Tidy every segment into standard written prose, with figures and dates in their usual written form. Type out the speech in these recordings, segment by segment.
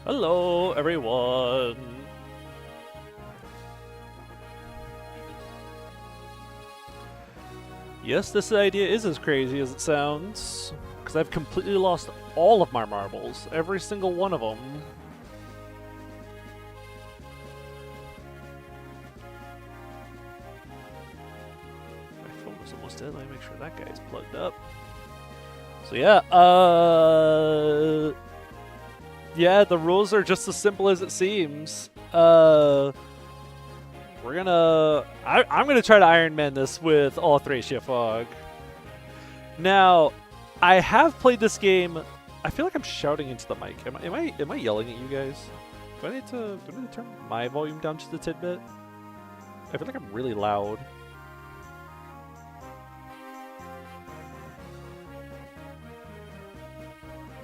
Hello, everyone. Yes, this idea is as crazy as it sounds, because I've completely lost all of my marbles, every single one of them. My phone was almost dead. Let me make sure that guy's plugged up. So yeah, the rules are just as simple as it seems. I'm gonna try to Ironman this with all Thracia Fog. Now, I have played this game. I feel like I'm shouting into the mic. Am I yelling at you guys? Do I need to turn my volume down just a tidbit? I feel like I'm really loud.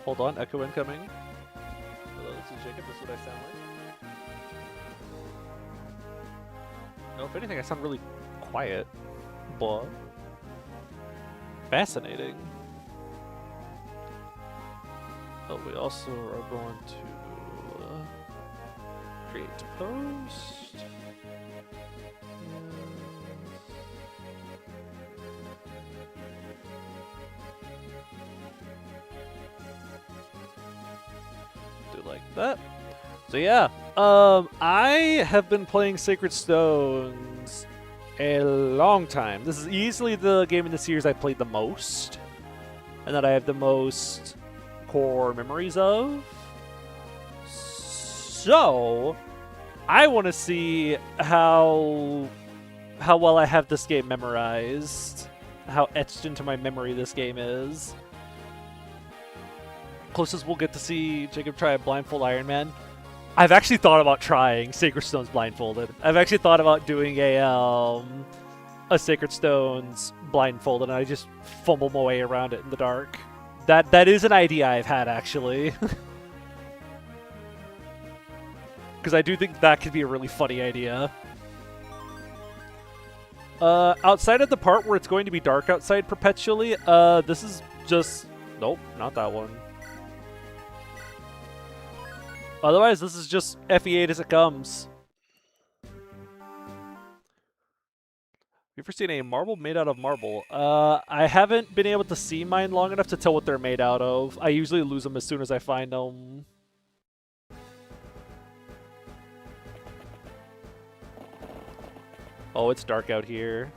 Hold on, echo incoming. Hello, this is Jacob. This is what I sound like. No, if anything, I sound really quiet. But fascinating. Oh, we also are going to create post. Do like that. So yeah, I have been playing Sacred Stones a long time. This is easily the game in the series I played the most, and that I have the most core memories of. So I want to see how well I have this game memorized, how etched into my memory this game is. Closest we'll get to see Jacob try a blindfold Ironman. I've actually thought about trying Sacred Stones blindfolded. I've actually thought about doing a Sacred Stones blindfolded, and I just fumble my way around it in the dark. That is an idea I've had, actually. Because I do think that could be a really funny idea. Outside of the part where it's going to be dark outside perpetually, this is just... Nope, not that one. Otherwise, this is just FE8 as it comes. Have you ever seen a marble made out of marble? I haven't been able to see mine long enough to tell what they're made out of. I usually lose them as soon as I find them. Oh, it's dark out here.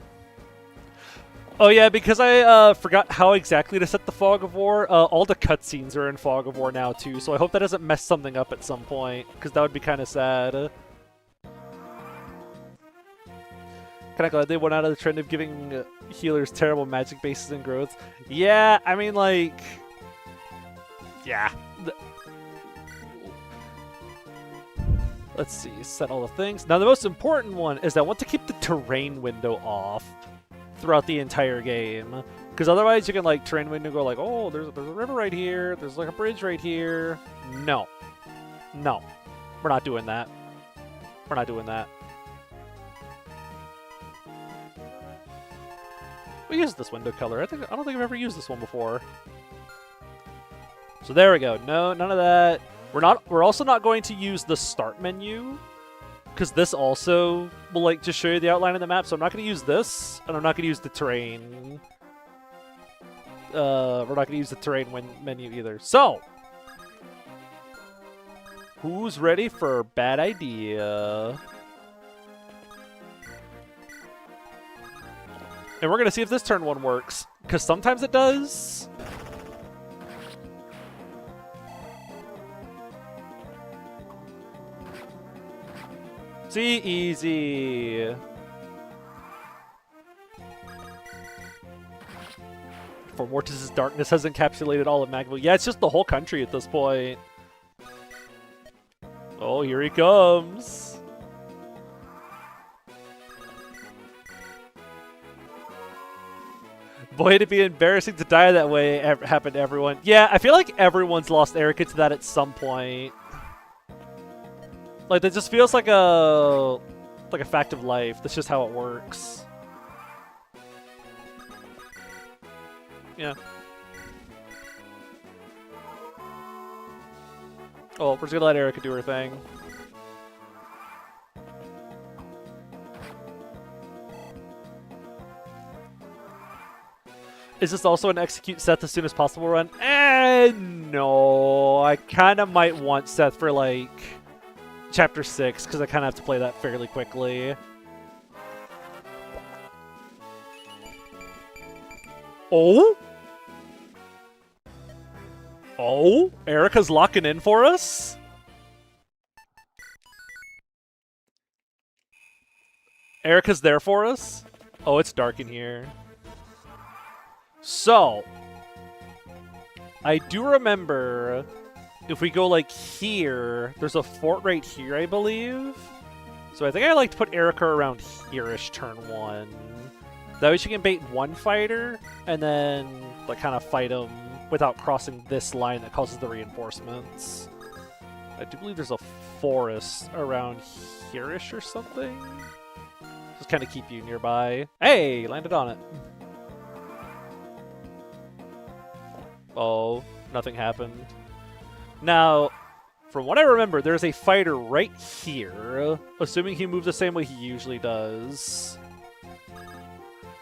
Oh yeah, because I forgot how exactly to set the Fog of War, all the cutscenes are in Fog of War now too, so I hope that doesn't mess something up at some point, because that would be kind of sad. Kind of glad they went out of the trend of giving healers terrible magic bases and growths. Yeah, I mean, like... Yeah. Let's see, set all the things. Now the most important one is I want to keep the terrain window off throughout the entire game, because otherwise you can like terrain window go like, oh, there's a river right here, there's like a bridge right here. No, we're not doing that. We're not doing that. We used this window color. I don't think I've ever used this one before. So there we go. No, none of that. We're also not going to use the start menu, because this also will like just show you the outline of the map, so I'm not going to use this, and I'm not going to use the terrain. We're not going to use the terrain menu either. So, who's ready for bad idea? And we're going to see if this turn one works, because sometimes it does. See, easy. For Mortis' darkness has encapsulated all of Magville. Yeah, it's just the whole country at this point. Oh, here he comes. Boy, it'd be embarrassing to die that way. Happened to everyone. Yeah, I feel like everyone's lost Erica to that at some point. Like, that just feels like a fact of life. That's just how it works. Yeah. Oh, we're just gonna let Erica do her thing. Is this also an execute Seth as soon as possible run? No. I kind of might want Seth for, like, Chapter 6, because I kind of have to play that fairly quickly. Oh? Oh? Erica's locking in for us? Erica's there for us? Oh, it's dark in here. So, I do remember if we go like here, there's a fort right here, I believe. So I think I like to put Erica around here-ish turn 1. That way she can bait one fighter and then like kind of fight him without crossing this line that causes the reinforcements. I do believe there's a forest around here-ish or something. Just kind of keep you nearby. Hey, landed on it. Oh, nothing happened. Now, from what I remember, there's a fighter right here, assuming he moves the same way he usually does.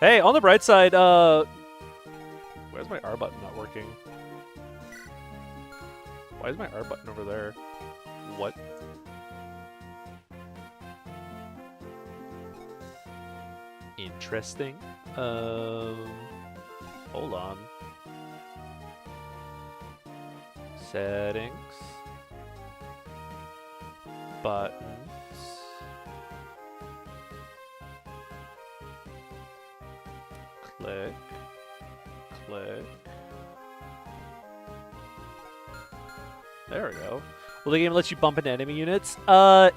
Hey, on the bright side, where's my R button not working? Why is my R button over there? What? Interesting. Hold on. Settings. Buttons. Click. Click. There we go. Will the game let you bump into enemy units?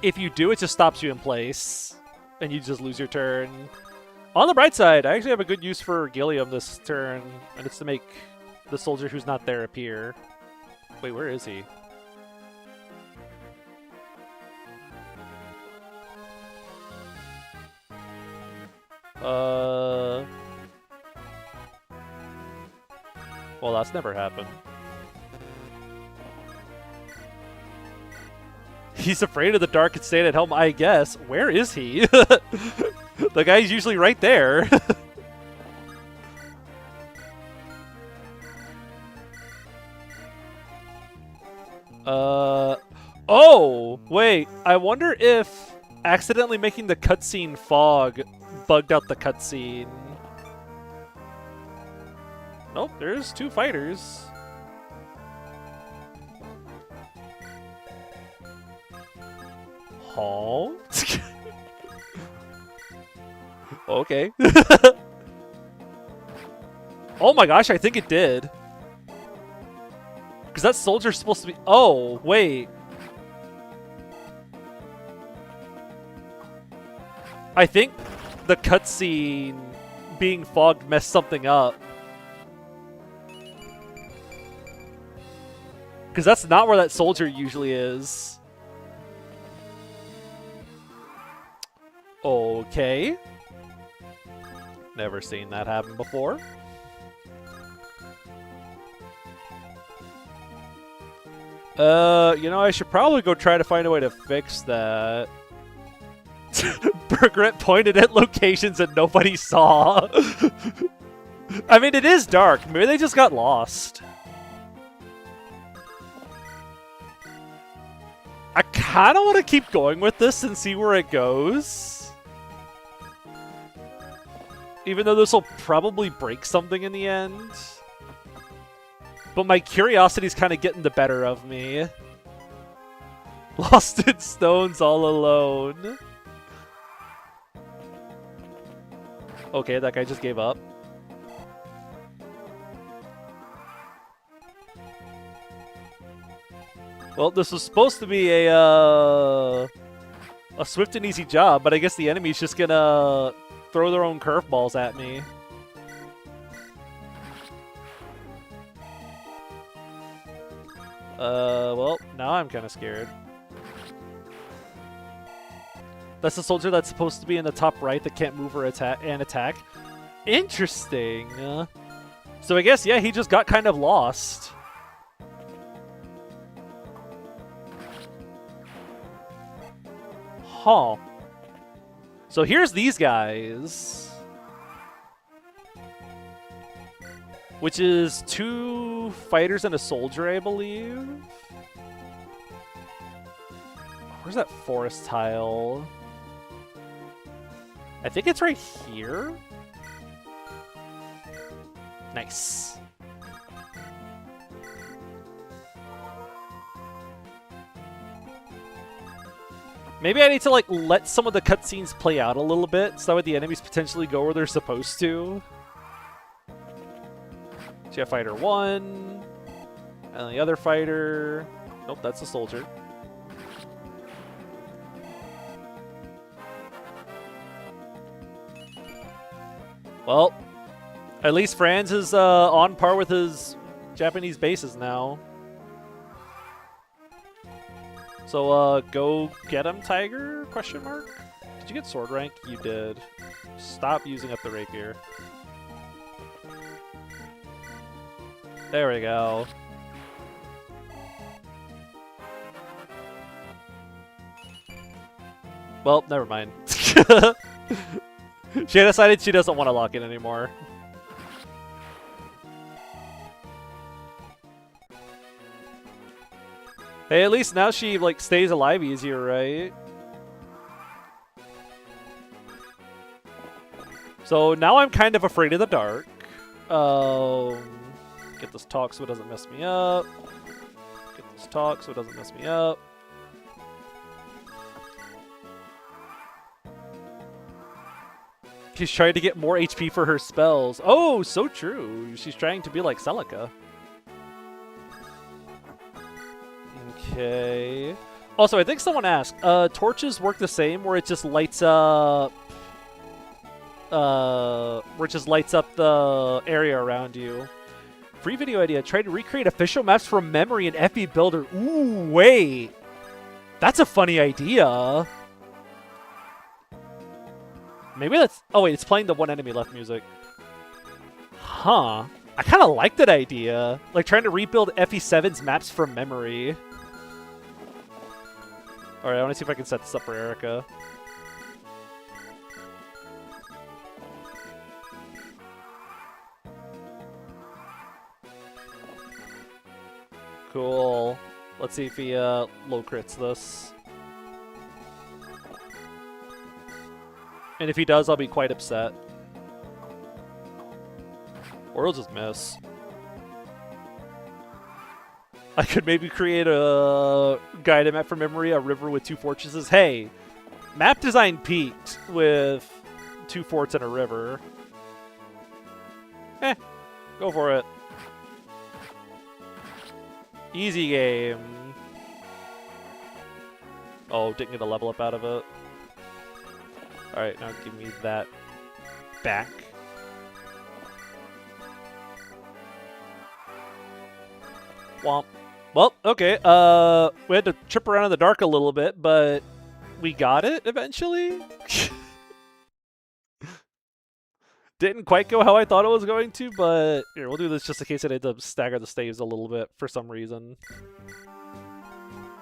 If you do, it just stops you in place. And you just lose your turn. On the bright side, I actually have a good use for Gilliam this turn. And it's to make the soldier who's not there appear. Wait, where is he? Well, that's never happened. He's afraid of the dark and staying at home, I guess. Where is he? The guy's usually right there. Oh, wait. I wonder if accidentally making the cutscene fog bugged out the cutscene. Nope, there's 2 fighters. Huh? Okay. Oh my gosh, I think it did. Because that soldier's supposed to be... Oh, wait. I think the cutscene being fogged messed something up. Because that's not where that soldier usually is. Okay. Never seen that happen before. You know, I should probably go try to find a way to fix that. Bergret pointed at locations that nobody saw. I mean, it is dark. Maybe they just got lost. I kind of want to keep going with this and see where it goes. Even though this will probably break something in the end. But my curiosity's kind of getting the better of me. Lost in stones all alone. Okay, that guy just gave up. Well, this was supposed to be a swift and easy job, but I guess the enemy's just gonna throw their own curveballs at me. Well, now I'm kind of scared. That's the soldier that's supposed to be in the top right that can't move or attack. Interesting. So I guess, yeah, he just got kind of lost. Huh. So here's these guys. Which is 2 fighters and a soldier, I believe. Where's that forest tile? I think it's right here. Nice. Maybe I need to, like, let some of the cutscenes play out a little bit, so that way the enemies potentially go where they're supposed to. So you have fighter 1, and the other fighter... Nope, that's a soldier. Well, at least Franz is on par with his Japanese bases now. So, go get him, Tiger? Question mark? Did you get sword rank? You did. Stop using up the rapier. There we go. Well, never mind. She decided she doesn't want to lock in anymore. Hey, at least now she, like, stays alive easier, right? So now I'm kind of afraid of the dark. Get this talk so it doesn't mess me up. Get this talk so it doesn't mess me up. She's trying to get more HP for her spells. Oh, so true. She's trying to be like Celica. Okay. Also, I think someone asked, torches work the same where it just lights up the area around you. Free video idea, try to recreate official maps from memory in FE Builder. Ooh, wait. That's a funny idea. Maybe that's... Oh, wait, it's playing the one enemy left music. Huh. I kind of like that idea. Like, trying to rebuild FE7's maps from memory. Alright, I want to see if I can set this up for Erica. Cool. Let's see if he low crits this. And if he does, I'll be quite upset. Or he'll just miss. I could maybe create a guided map from memory, a river with 2 fortresses. Hey, map design peaked with 2 forts and a river. Eh, go for it. Easy game. Oh, didn't get a level up out of it. Alright, now give me that back. Womp. Well, okay, we had to trip around in the dark a little bit, but we got it eventually. Didn't quite go how I thought it was going to, but here, we'll do this just in case I need to stagger the staves a little bit for some reason.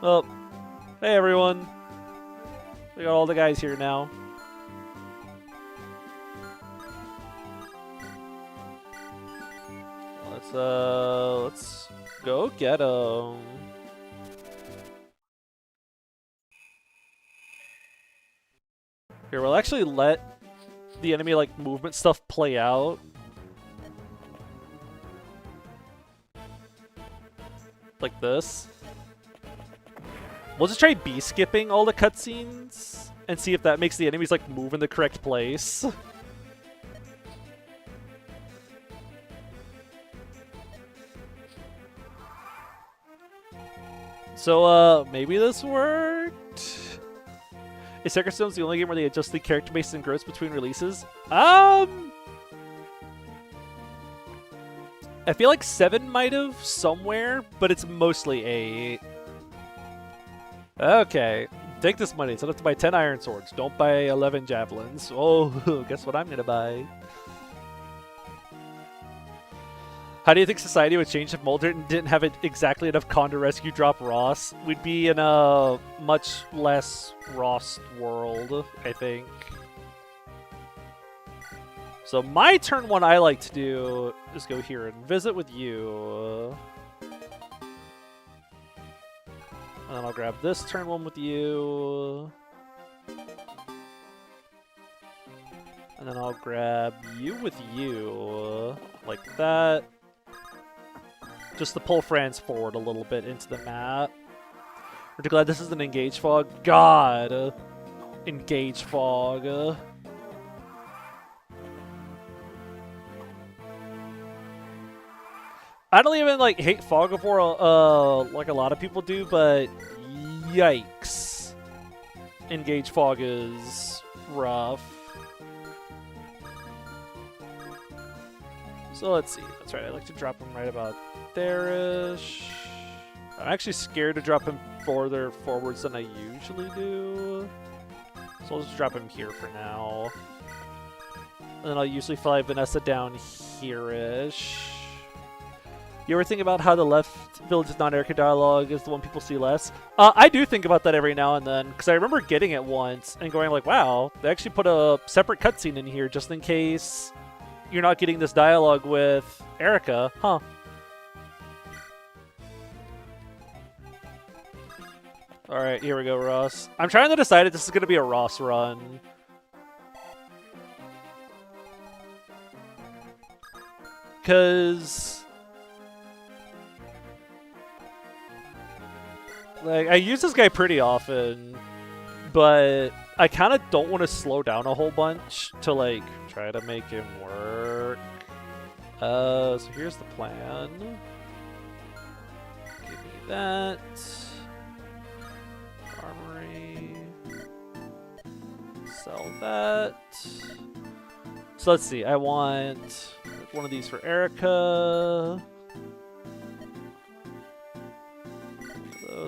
Oh, hey everyone. We got all the guys here now. Let's go get 'em. Here, we'll actually let the enemy, like, movement stuff play out. Like this. We'll just try B-skipping all the cutscenes and see if that makes the enemies, like, move in the correct place. So, maybe this worked? Is Sacred Stones the only game where they adjust the character base and growth between releases? I feel like 7 might have somewhere, but it's mostly 8. Okay, take this money. It's enough to buy 10 iron swords. Don't buy 11 javelins. Oh, guess what I'm gonna buy? How do you think society would change if Molderton didn't have exactly enough con to rescue drop Ross? We'd be in a much less Ross world, I think. So my turn one I like to do is go here and visit with you. And then I'll grab this turn one with you. And then I'll grab you with you. Like that. Just to pull France forward a little bit into the map. We're glad this is an Engage Fog. God! Engage Fog. I don't even like hate Fog of War like a lot of people do, but yikes. Engage Fog is rough. So let's see. That's right, I like to drop him right about there-ish. I'm actually scared to drop him further forwards than I usually do. So I'll just drop him here for now. And then I'll usually fly Vanessa down here-ish. You ever think about how the left village's non-Erica dialogue is the one people see less? I do think about that every now and then, because I remember getting it once and going like, wow, they actually put a separate cutscene in here just in case you're not getting this dialogue with Erica. Huh. Alright, here we go, Ross. I'm trying to decide if this is going to be a Ross run. Because like, I use this guy pretty often, but I kind of don't want to slow down a whole bunch to, like, try to make him work. So here's the plan. Give me that. Armory. Sell that. So let's see, I want one of these for Erica.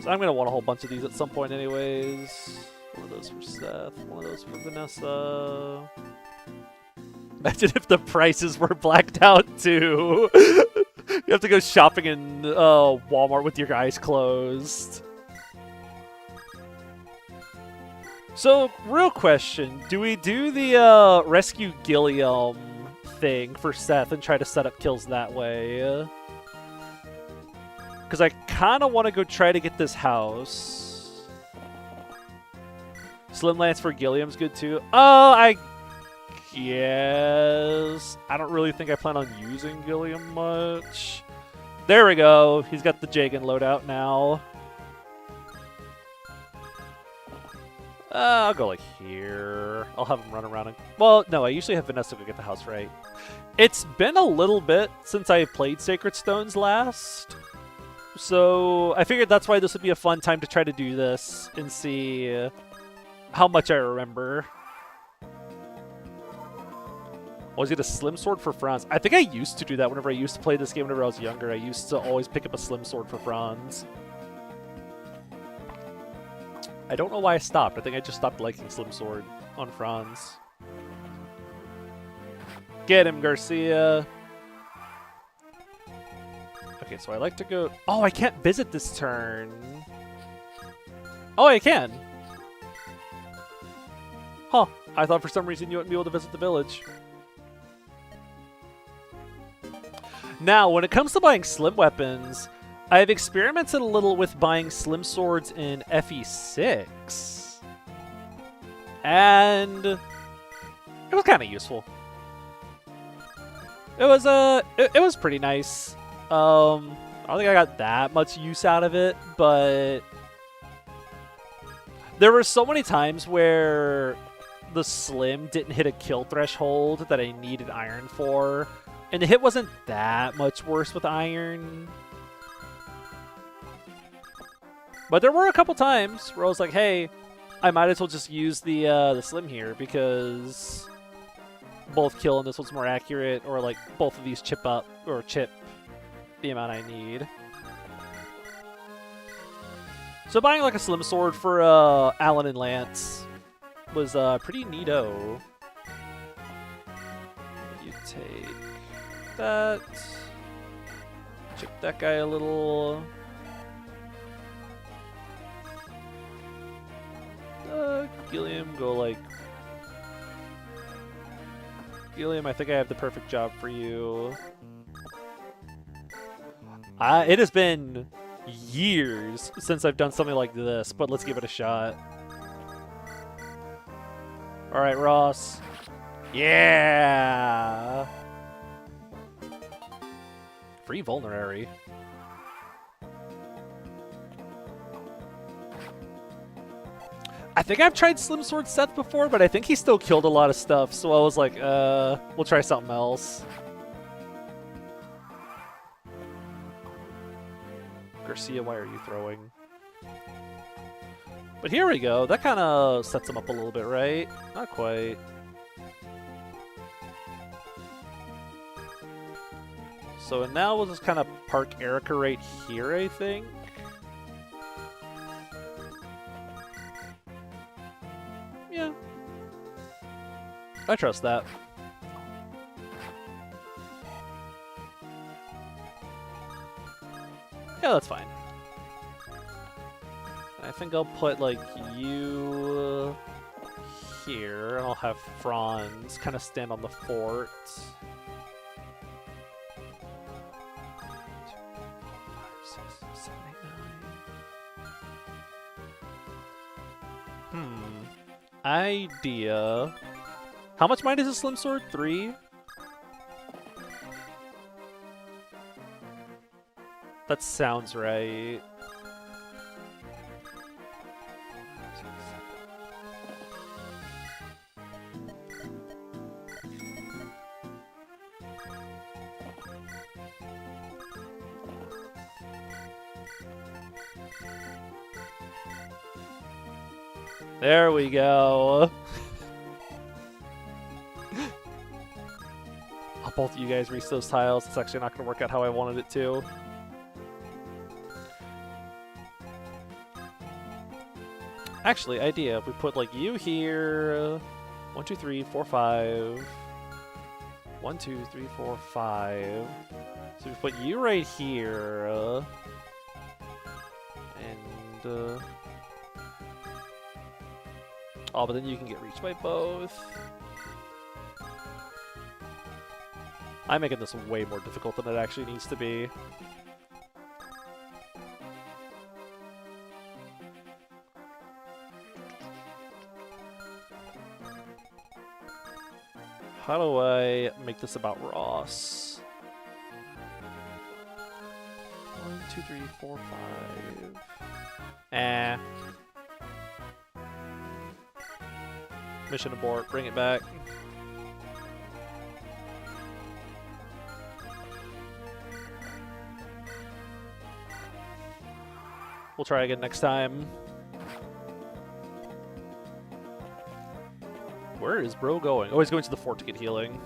I'm going to want a whole bunch of these at some point anyways. One of those for Seth, one of those for Vanessa. Imagine if the prices were blacked out too. You have to go shopping in Walmart with your eyes closed. So, real question. Do we do the rescue Gilliam thing for Seth and try to set up kills that way? Because I kind of want to go try to get this house. Slim Lance for Gilliam's good too. Oh, I guess. I don't really think I plan on using Gilliam much. There we go. He's got the Jagan loadout now. I'll go like here. I'll have him run around and... Well, no, I usually have Vanessa go get the house right. It's been a little bit since I played Sacred Stones last. So I figured that's why this would be a fun time to try to do this and see how much I remember. Always get a slim sword for Franz. I think I used to do that whenever I used to play this game whenever I was younger. I used to always pick up a slim sword for Franz. I don't know why I stopped. I think I just stopped liking slim sword on Franz. Get him, Garcia. Okay, so I like to go... Oh, I can't visit this turn. Oh, I can. Huh. I thought for some reason you wouldn't be able to visit the village. Now, when it comes to buying slim weapons, I've experimented a little with buying slim swords in FE6. And it was kind of useful. It was pretty nice. I don't think I got that much use out of it, but there were so many times where the slim didn't hit a kill threshold that I needed iron for, and the hit wasn't that much worse with iron. But there were a couple times where I was like, hey, I might as well just use the slim here because both kill and this one's more accurate, or like both of these chip up or chip the amount I need. So buying like a slim sword for Alan and Lance was pretty neato. You take that. chip that guy a little. Gilliam, go like... Gilliam, I think I have the perfect job for you. It has been years since I've done something like this, but let's give it a shot. Alright, Ross. Yeah! Free vulnerary. I think I've tried Slim Sword Seth before, but I think he still killed a lot of stuff, so I was like, we'll try something else. Garcia, why are you throwing? But here we go. That kind of sets him up a little bit, right? Not quite. So now we'll just kind of park Erica right here, I think. Yeah. I trust that. Yeah, that's fine. I think I'll put, like, you here, and I'll have Franz kind of stand on the fort. 2, 5, 6, 7, 8, 9. Idea. How much mine is a Slim Sword? 3? That sounds right. There we go. I'll both of you guys reach those tiles. It's actually not going to work out how I wanted it to. Actually, idea. If we put, like, you here... 1, 2, 3, 4, 5... 1, 2, 3, 4, 5... So we put you right here... and... Oh, but then you can get reached by both. I'm making this way more difficult than it actually needs to be. How do I make this about Ross? 1, 2, 3, 4, 5... Mission abort, bring it back. We'll try again next time. Where is bro going? Oh, he's going to the fort to get healing.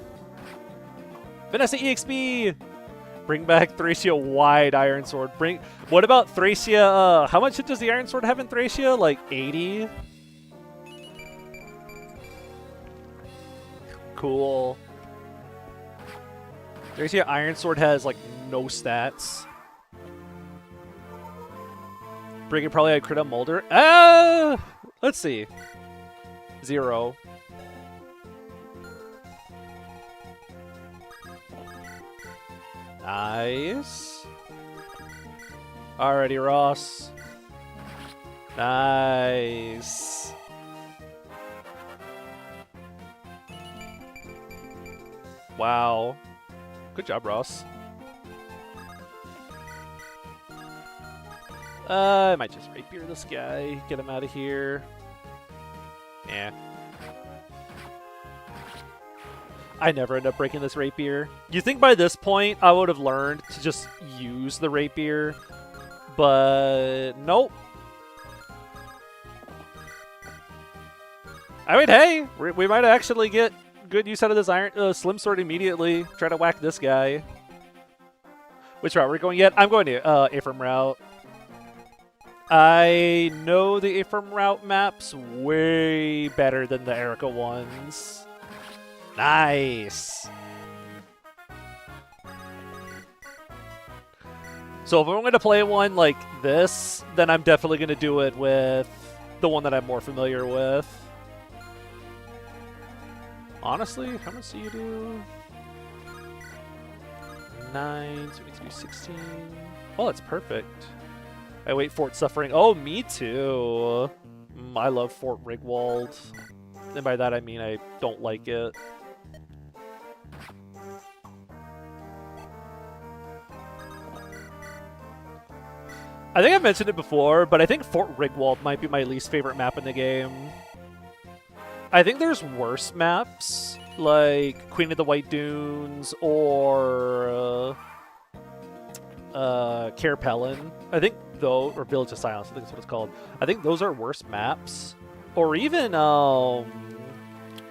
Vanessa EXP! Bring back Thracia wide Iron Sword. What about Thracia? How much hit does the Iron Sword have in Thracia? Like 80? Cool. Thracia Iron Sword has like no stats. Bring it probably a crit on Molder. Let's see. 0. Nice. Alrighty, Ross. Nice. Wow. Good job, Ross. I might just rapier this guy. Get him out of here. Yeah. I never end up breaking this rapier. You think by this point I would have learned to just use the rapier, but nope. I mean, hey, we might actually get good use out of this Slim Sword immediately. Try to whack this guy. Which route we're going yet? I'm going to Ephraim route. I know the Ephraim route maps way better than the Erica ones. Nice. So if I'm going to play one like this, then I'm definitely going to do it with the one that I'm more familiar with. Honestly, how much do you do? 9, so we need to do 16. Oh, that's perfect. I wait Fort Suffering. Oh, me too. I love Fort Rigwald. And by that I mean I don't like it. I think I've mentioned it before, but I think Fort Rigwald might be my least favorite map in the game. I think there's worse maps, like Queen of the White Dunes or Carepellin. I think though, or Village of Silence, I think that's what it's called. I think those are worse maps. Or even,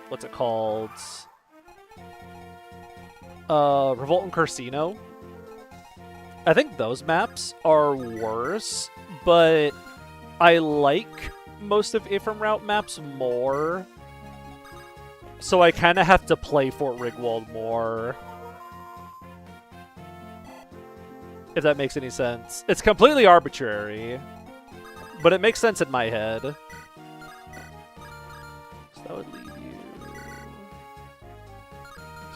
what's it called? Revolt and Carcino. I think those maps are worse, but I like most of Ifrim Route maps more. So I kind of have to play Fort Rigwald more. If that makes any sense. It's completely arbitrary, but it makes sense in my head. So that would leave you...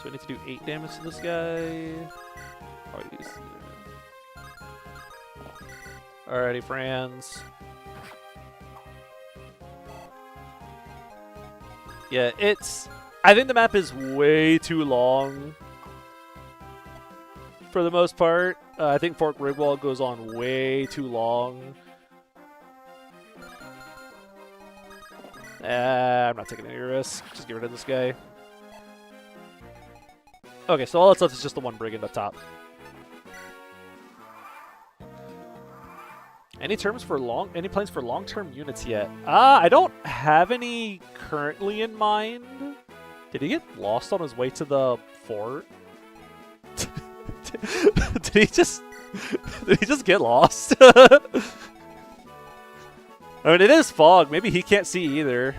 So I need to do 8 damage to this guy. Probably use... Alrighty, friends. Yeah, it's... I think the map is way too long. For the most part. I think Fort Rigwald goes on way too long. I'm not taking any risk. Just get rid of this guy. Okay, so all that's left is just the one brigand up top. Any plans for long-term units yet? I don't have any currently in mind. Did he get lost on his way to the fort? Did he just get lost? I mean, it is fog. Maybe he can't see either.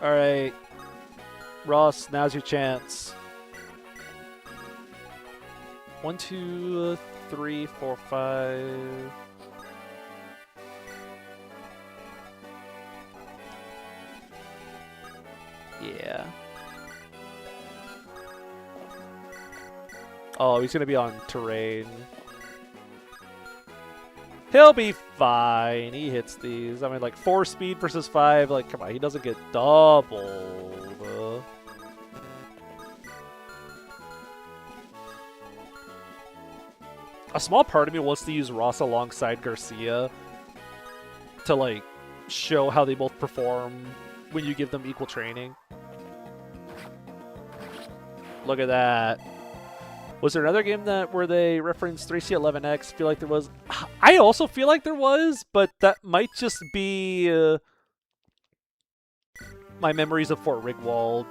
All right, Ross, now's your chance. 1, 2, 3, 4, 5. Yeah. Oh, he's gonna be on terrain. He'll be fine. He hits these. I mean, like 4 speed versus 5. Like, come on, he doesn't get doubled. A small part of me wants to use Ross alongside Garcia to, like, show how they both perform when you give them equal training. Look at that. Was there another game where they referenced Thracia 11X? I feel like there was. I also feel like there was, but that might just be my memories of Fort Rigwald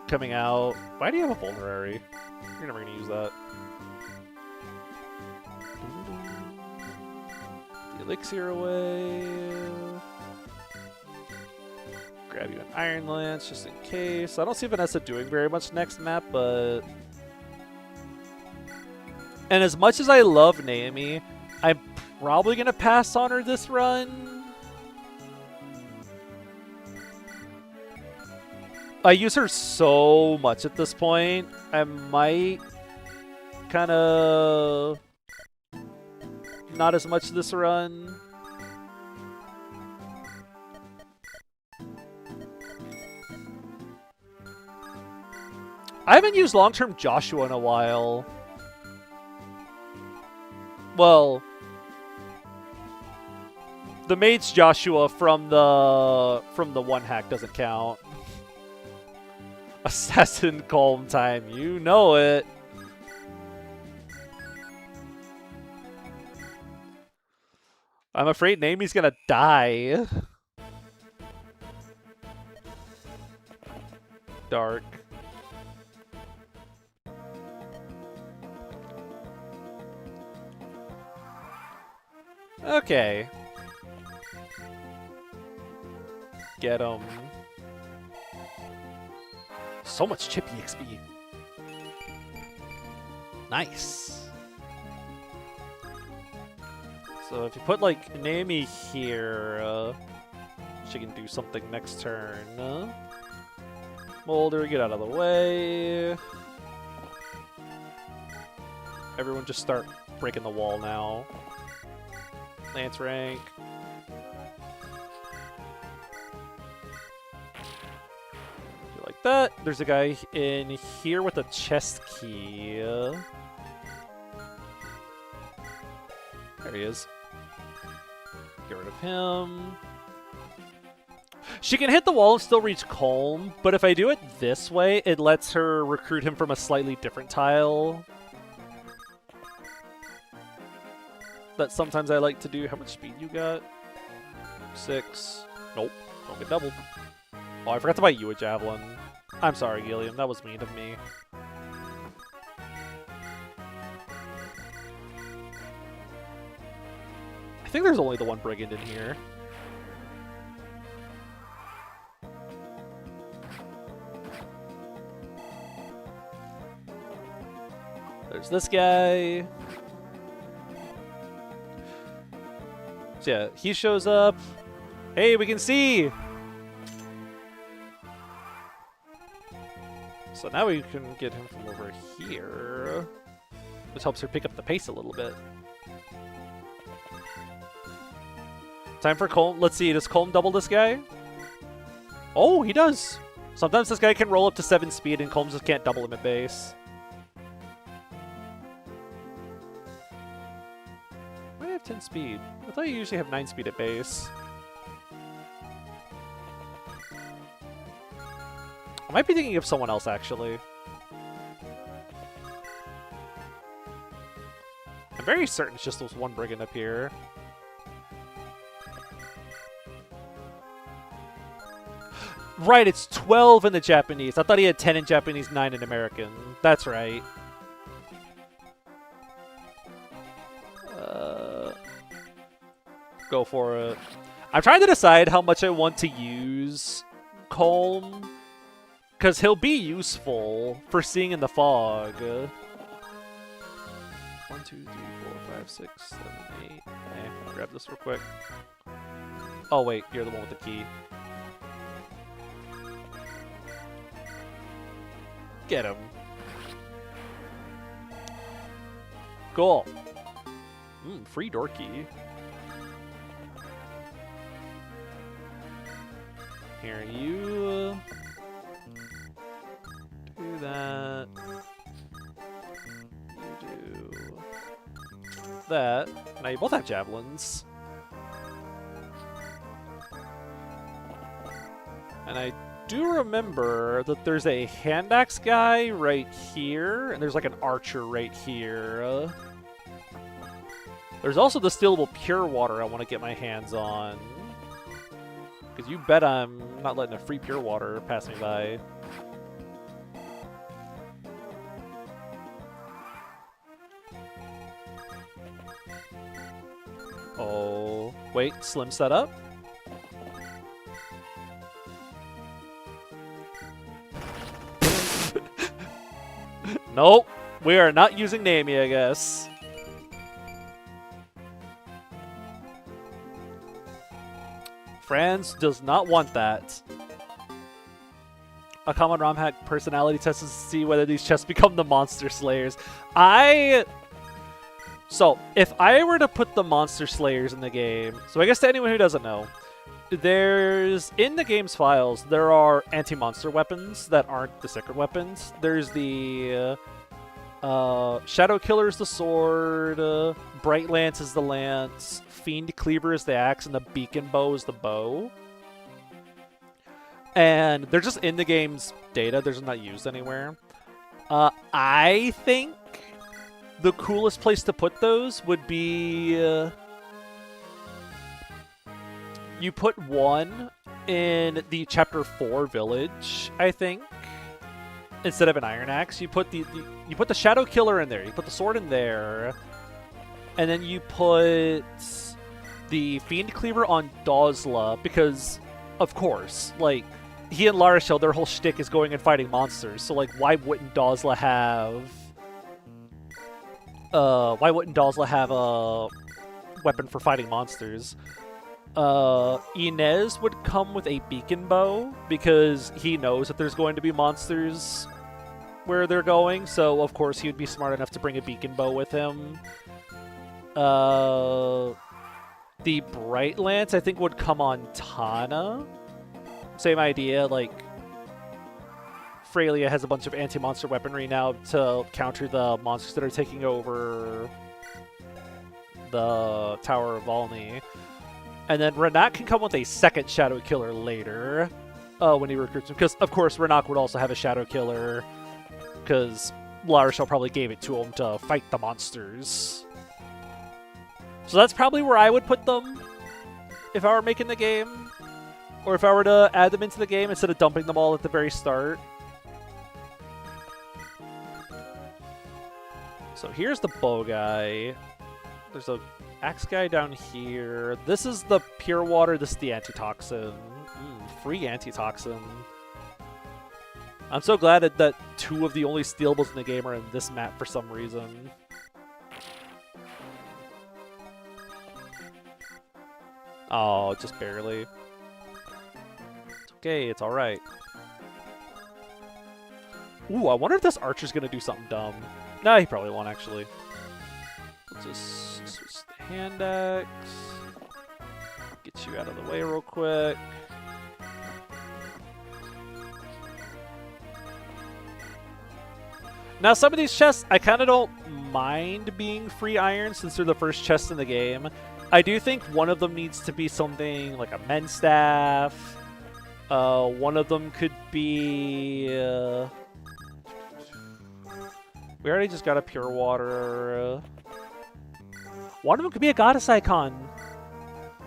coming out. Why do you have a vulnerary? You're never going to use that. The elixir away. Grab you an Iron Lance just in case. I don't see Vanessa doing very much next map, but... And as much as I love Naomi, I'm probably going to pass on her this run. I use her so much at this point. I might kind of not as much this run. I haven't used long-term Joshua in a while. Well, the Mage Joshua from the one hack doesn't count. Assassin Calm Time, you know it. I'm afraid Naomi's gonna die. Dark. Okay. Get him. So much chippy XP. Nice. So if you put, like, Naomi here, she can do something next turn. Molder, get out of the way. Everyone just start breaking the wall now. Lance rank. Do like that. There's a guy in here with a chest key. There he is. Get rid of him. She can hit the wall and still reach Colm, but if I do it this way, it lets her recruit him from a slightly different tile. That sometimes I like to do. How much speed you got? 6. Nope. Don't get doubled. Oh, I forgot to buy you a javelin. I'm sorry, Gilliam. That was mean of me. I think there's only the one brigand in here. There's this guy. So yeah, he shows up. Hey, we can see! So now we can get him from over here. This helps her pick up the pace a little bit. Time for Colm. Let's see, does Colm double this guy? Oh, he does! Sometimes this guy can roll up to 7 speed and Colm just can't double him at base. Why do I have 10 speed? I thought you usually have 9 speed at base. I might be thinking of someone else, actually. I'm very certain it's just those one brigand up here. Right, it's 12 in the Japanese. I thought he had 10 in Japanese, 9 in American. That's right. Go for it. I'm trying to decide how much I want to use Colm, because he'll be useful for seeing in the fog. 1, 2, 3, 4, 5, 6, 7, 8. I'll grab this real quick. Oh wait, you're the one with the key. Get him. Cool. Free door key. Here, you do that. You do that. Now you both have javelins. And I do remember that there's a hand axe guy right here, and there's like an archer right here. There's also distillable pure water I want to get my hands on. Because you bet I'm not letting a free pure water pass me by. Oh, wait, Slim set up? Nope, we are not using Naomi, I guess. Franz does not want that. A common ROM hack personality test is to see whether these chests become the monster slayers. So, if I were to put the monster slayers in the game, so I guess to anyone who doesn't know, in the game's files, there are anti-monster weapons that aren't the secret weapons. There's the Shadow Killer is the sword, Bright Lance is the lance, Fiend Cleaver is the axe, and the Beacon Bow is the bow. And they're just in the game's data, they're just not used anywhere. I think the coolest place to put those would be... you put one in the Chapter 4 village, I think. Instead of an Iron Axe, you put the Shadow Killer in there. You put the sword in there, and then you put the Fiend Cleaver on Dozla because, of course, like he and Larashel, their whole shtick is going and fighting monsters. So like, why wouldn't Dozla have why wouldn't Dazla have a weapon for fighting monsters? Inez would come with a beacon bow because he knows that there's going to be monsters where they're going, so of course he would be smart enough to bring a beacon bow with him. The Bright Lance, I think, would come on Tana. Same idea, like, Thracia has a bunch of anti-monster weaponry now to counter the monsters that are taking over the Tower of Volney. And then Renak can come with a second Shadow Killer later when he recruits him. Because, of course, Renak would also have a Shadow Killer because La Rochelle probably gave it to him to fight the monsters. So that's probably where I would put them if I were making the game. Or if I were to add them into the game instead of dumping them all at the very start. So here's the bow guy. There's a axe guy down here. This is the pure water. This is the antitoxin. Free antitoxin. I'm so glad that two of the only stealables in the game are in this map for some reason. Oh, just barely. It's okay, it's alright. Ooh, I wonder if this archer's gonna do something dumb. Nah, he probably won't, actually. Let's just switch the hand axe. Get you out of the way real quick. Now, some of these chests, I kind of don't mind being free iron since they're the first chest in the game. I do think one of them needs to be something like a men's staff. One of them could be... we already just got a pure water. One of them could be a goddess icon.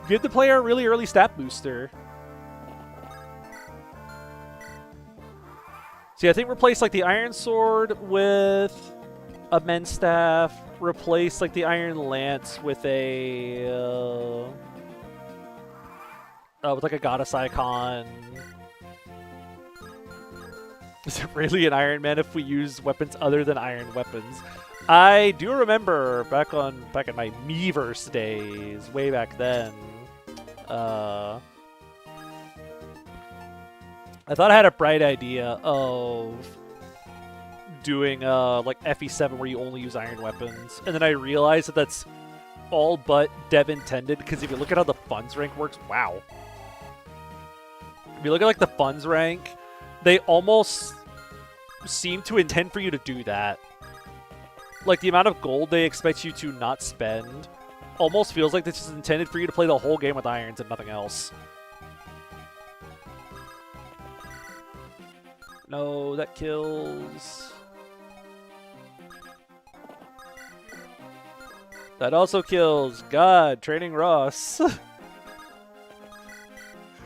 Give the player a really early stat booster. See, I think replace like the iron sword with a men's staff. Replace like the iron lance with a with like a goddess icon. Is it really an Iron Man if we use weapons other than iron weapons? I do remember back in my Miiverse days, way back then. I thought I had a bright idea of doing like FE7 where you only use iron weapons, and then I realized that that's all but dev intended, because if you look at how the funds rank works, wow. If you look at like the funds rank, they almost seem to intend for you to do that. Like the amount of gold they expect you to not spend almost feels like this is intended for you to play the whole game with irons and nothing else. No, that kills. That also kills. God, training Ross.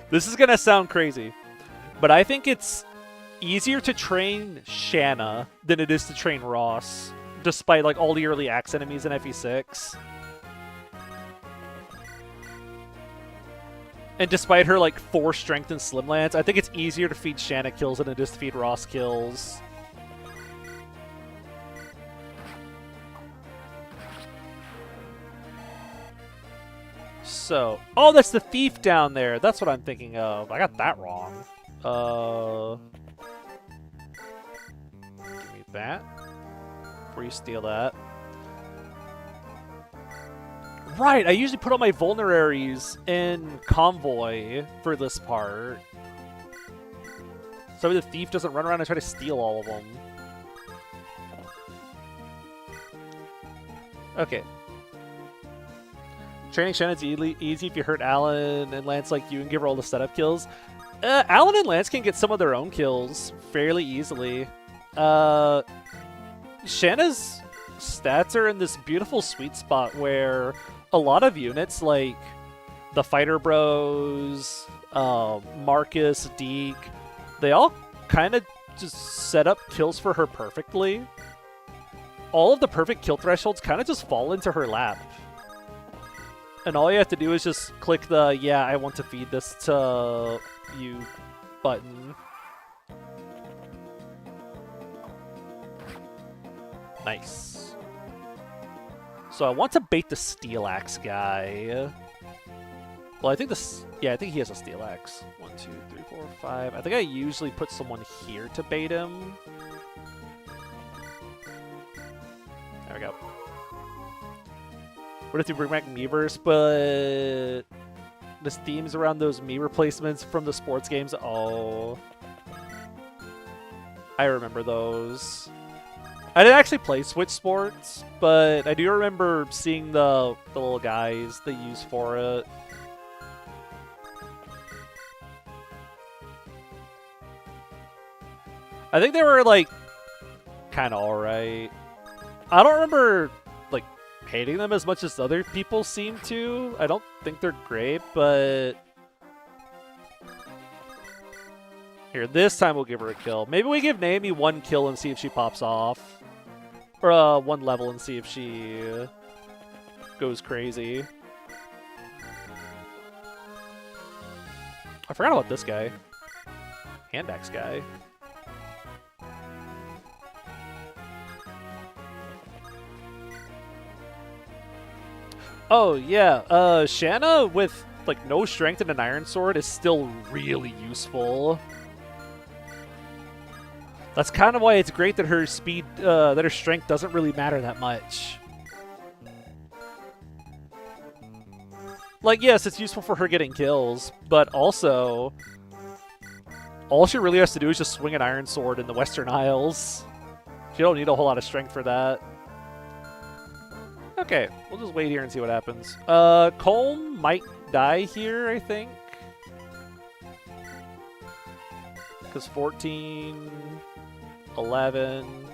This is gonna sound crazy, but I think it's easier to train Shanna than it is to train Ross, despite like all the early axe enemies in FE6. And despite her like 4 strength and slim lance, I think it's easier to feed Shanna kills than it is to feed Ross kills. So, oh, that's the thief down there. That's what I'm thinking of. I got that wrong. Give me that before you steal that. Right, I usually put all my vulneraries in Convoy for this part. So the thief doesn't run around and try to steal all of them. Okay. Training Shannon's easy if you hurt Alan and Lance like you and give her all the setup kills. Alan and Lance can get some of their own kills fairly easily. Shanna's stats are in this beautiful sweet spot where a lot of units like the Fighter Bros, Marcus, Deke, they all kind of just set up kills for her perfectly. All of the perfect kill thresholds kind of just fall into her lap. And all you have to do is just click the, yeah, I want to feed this to you button. Nice. So I want to bait the Steel Axe guy. Well, I think this... Yeah, I think he has a Steel Axe. 1, 2, 3, 4, 5. I think I usually put someone here to bait him. There we go. What if you bring back Meavers, but... This theme's around those Mii replacements from the sports games. Oh. I remember those. I didn't actually play Switch Sports, but I do remember seeing the little guys they use for it. I think they were, like, kind of alright. I don't remember, like, hating them as much as other people seem to. I don't think they're great, but... Here, this time we'll give her a kill. Maybe we give Naomi 1 kill and see if she pops off. Or 1 level and see if she goes crazy. I forgot about this guy. Hand axe guy. Oh, yeah. Shanna with, like, no strength and an iron sword is still really useful. That's kind of why it's great that her speed, that her strength doesn't really matter that much. Like, yes, it's useful for her getting kills, but also, all she really has to do is just swing an iron sword in the Western Isles. She don't need a whole lot of strength for that. Okay, we'll just wait here and see what happens. Colm might die here, I think. Because 14, 11,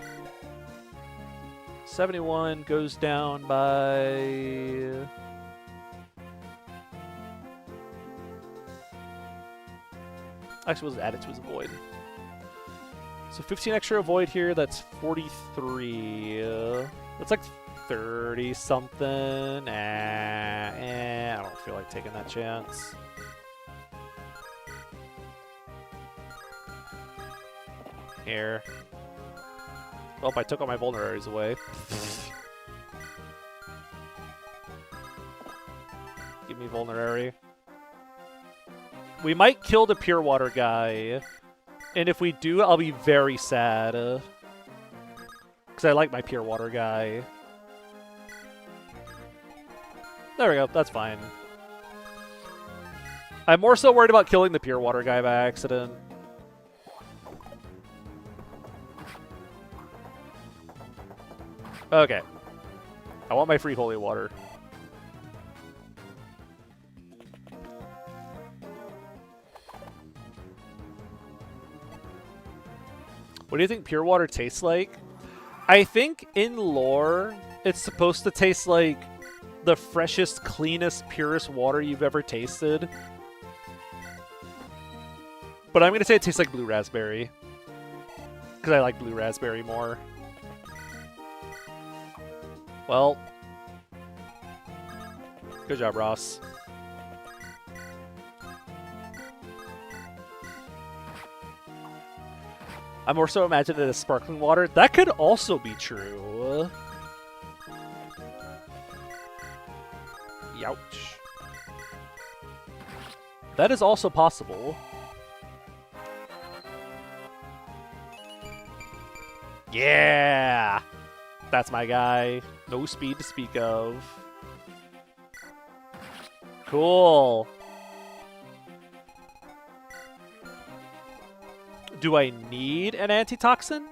71 goes down by... Actually, we'll just add it to his avoid. So 15 extra avoid here, that's 43. That's like 30-something. I don't feel like taking that chance. Here. Oh, I took all my vulneraries away. Give me vulnerary. We might kill the pure water guy. And if we do, I'll be very sad. Because I like my pure water guy. There we go, that's fine. I'm more so worried about killing the pure water guy by accident. Okay. I want my free holy water. What do you think pure water tastes like? I think in lore, it's supposed to taste like the freshest, cleanest, purest water you've ever tasted. But I'm going to say it tastes like blue raspberry. Because I like blue raspberry more. Well. Good job, Ross. I'm more so imagining it as sparkling water. That could also be true. Youch. That is also possible. Yeah! That's my guy. No speed to speak of. Cool. Do I need an antitoxin?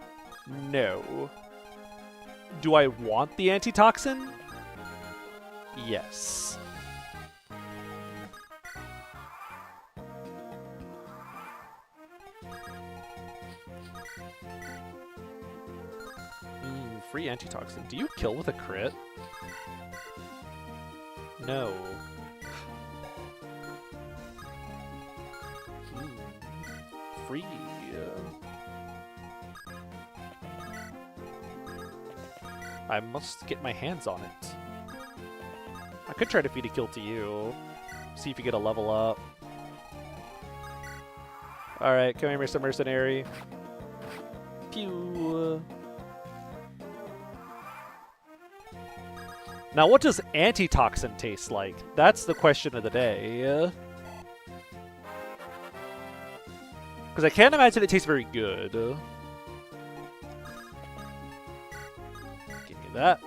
No. Do I want the antitoxin? Yes. Free antitoxin. Do you kill with a crit? No. Free. I must get my hands on it. I could try to feed a kill to you. See if you get a level up. Alright, come here, Mr. Mercenary. Pew. Now, what does antitoxin taste like? That's the question of the day. Because I can't imagine it tastes very good. Give me that.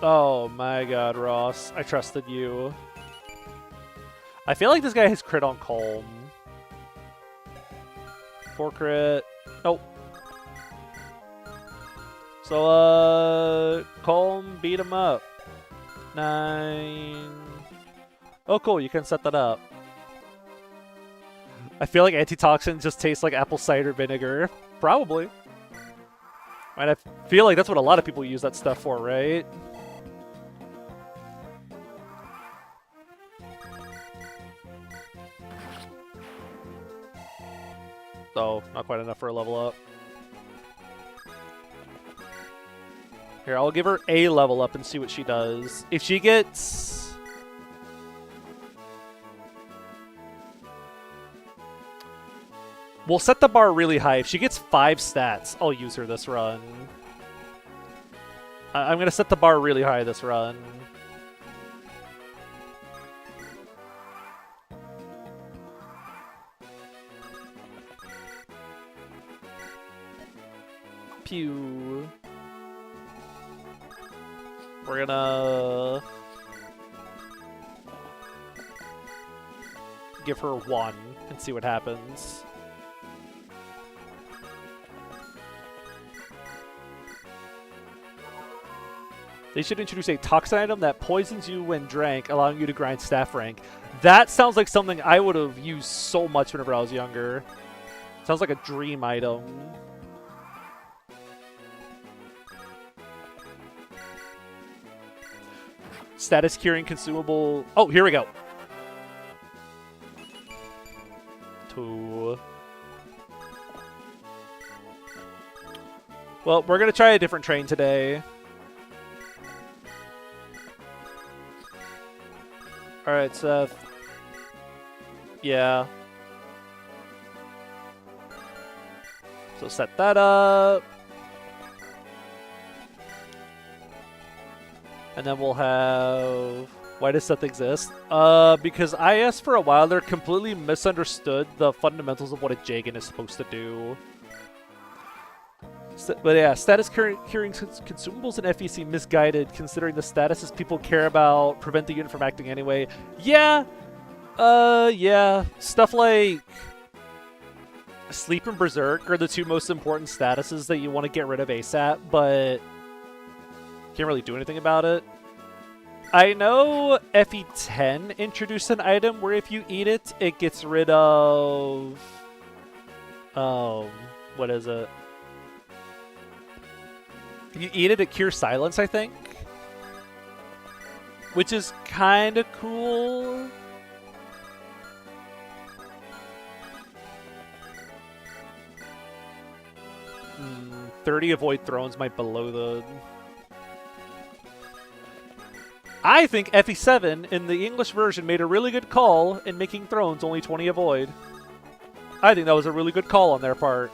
Oh my god, Ross. I trusted you. I feel like this guy has crit on Calm. 4 crit. Nope. So, Calm beat him up. 9. Oh, cool. You can set that up. I feel like antitoxin just tastes like apple cider vinegar. Probably. And I feel like that's what a lot of people use that stuff for, right? Oh, not quite enough for a level up. Here, I'll give her a level up and see what she does. If she gets... We'll set the bar really high. If she gets 5 stats, I'll use her this run. I'm going to set the bar really high this run. Pew. We're gonna give her 1 and see what happens. They should introduce a toxin item that poisons you when drank, allowing you to grind staff rank. That sounds like something I would have used so much whenever I was younger. Sounds like a dream item. Status curing consumable. Oh, here we go. 2. Well, we're going to try a different train today. Alright, Seth. Yeah. So set that up. And then we'll have... Why does Seth exist? Because IS for a while there completely misunderstood the fundamentals of what a Jagan is supposed to do. But yeah, status curing consumables and FEC misguided, considering the statuses people care about prevent the unit from acting anyway. Yeah! Yeah. Stuff like... Sleep and Berserk are the 2 most important statuses that you want to get rid of ASAP, but... Can't really do anything about it. I know FE10 introduced an item where if you eat it, it gets rid of... what is it? If you eat it, it cures silence, I think. Which is kind of cool. 30 avoid thrones might below the... I think FE7 in the English version made a really good call in making thrones only 20 avoid. I think that was a really good call on their part.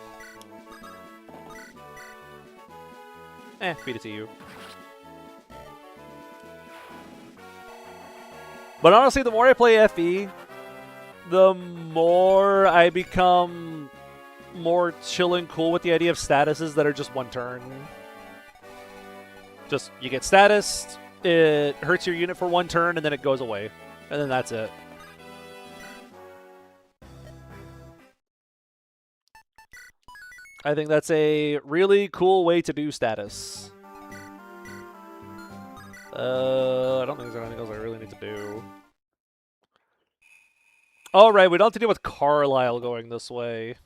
Feed it to you. But honestly, the more I play FE, the more I become more chill and cool with the idea of statuses that are just 1 turn. Just, you get status, it hurts your unit for 1 turn, and then it goes away. And then that's it. I think that's a really cool way to do status. I don't think there's anything else I really need to do. Alright, we don't have to deal with Carlisle going this way.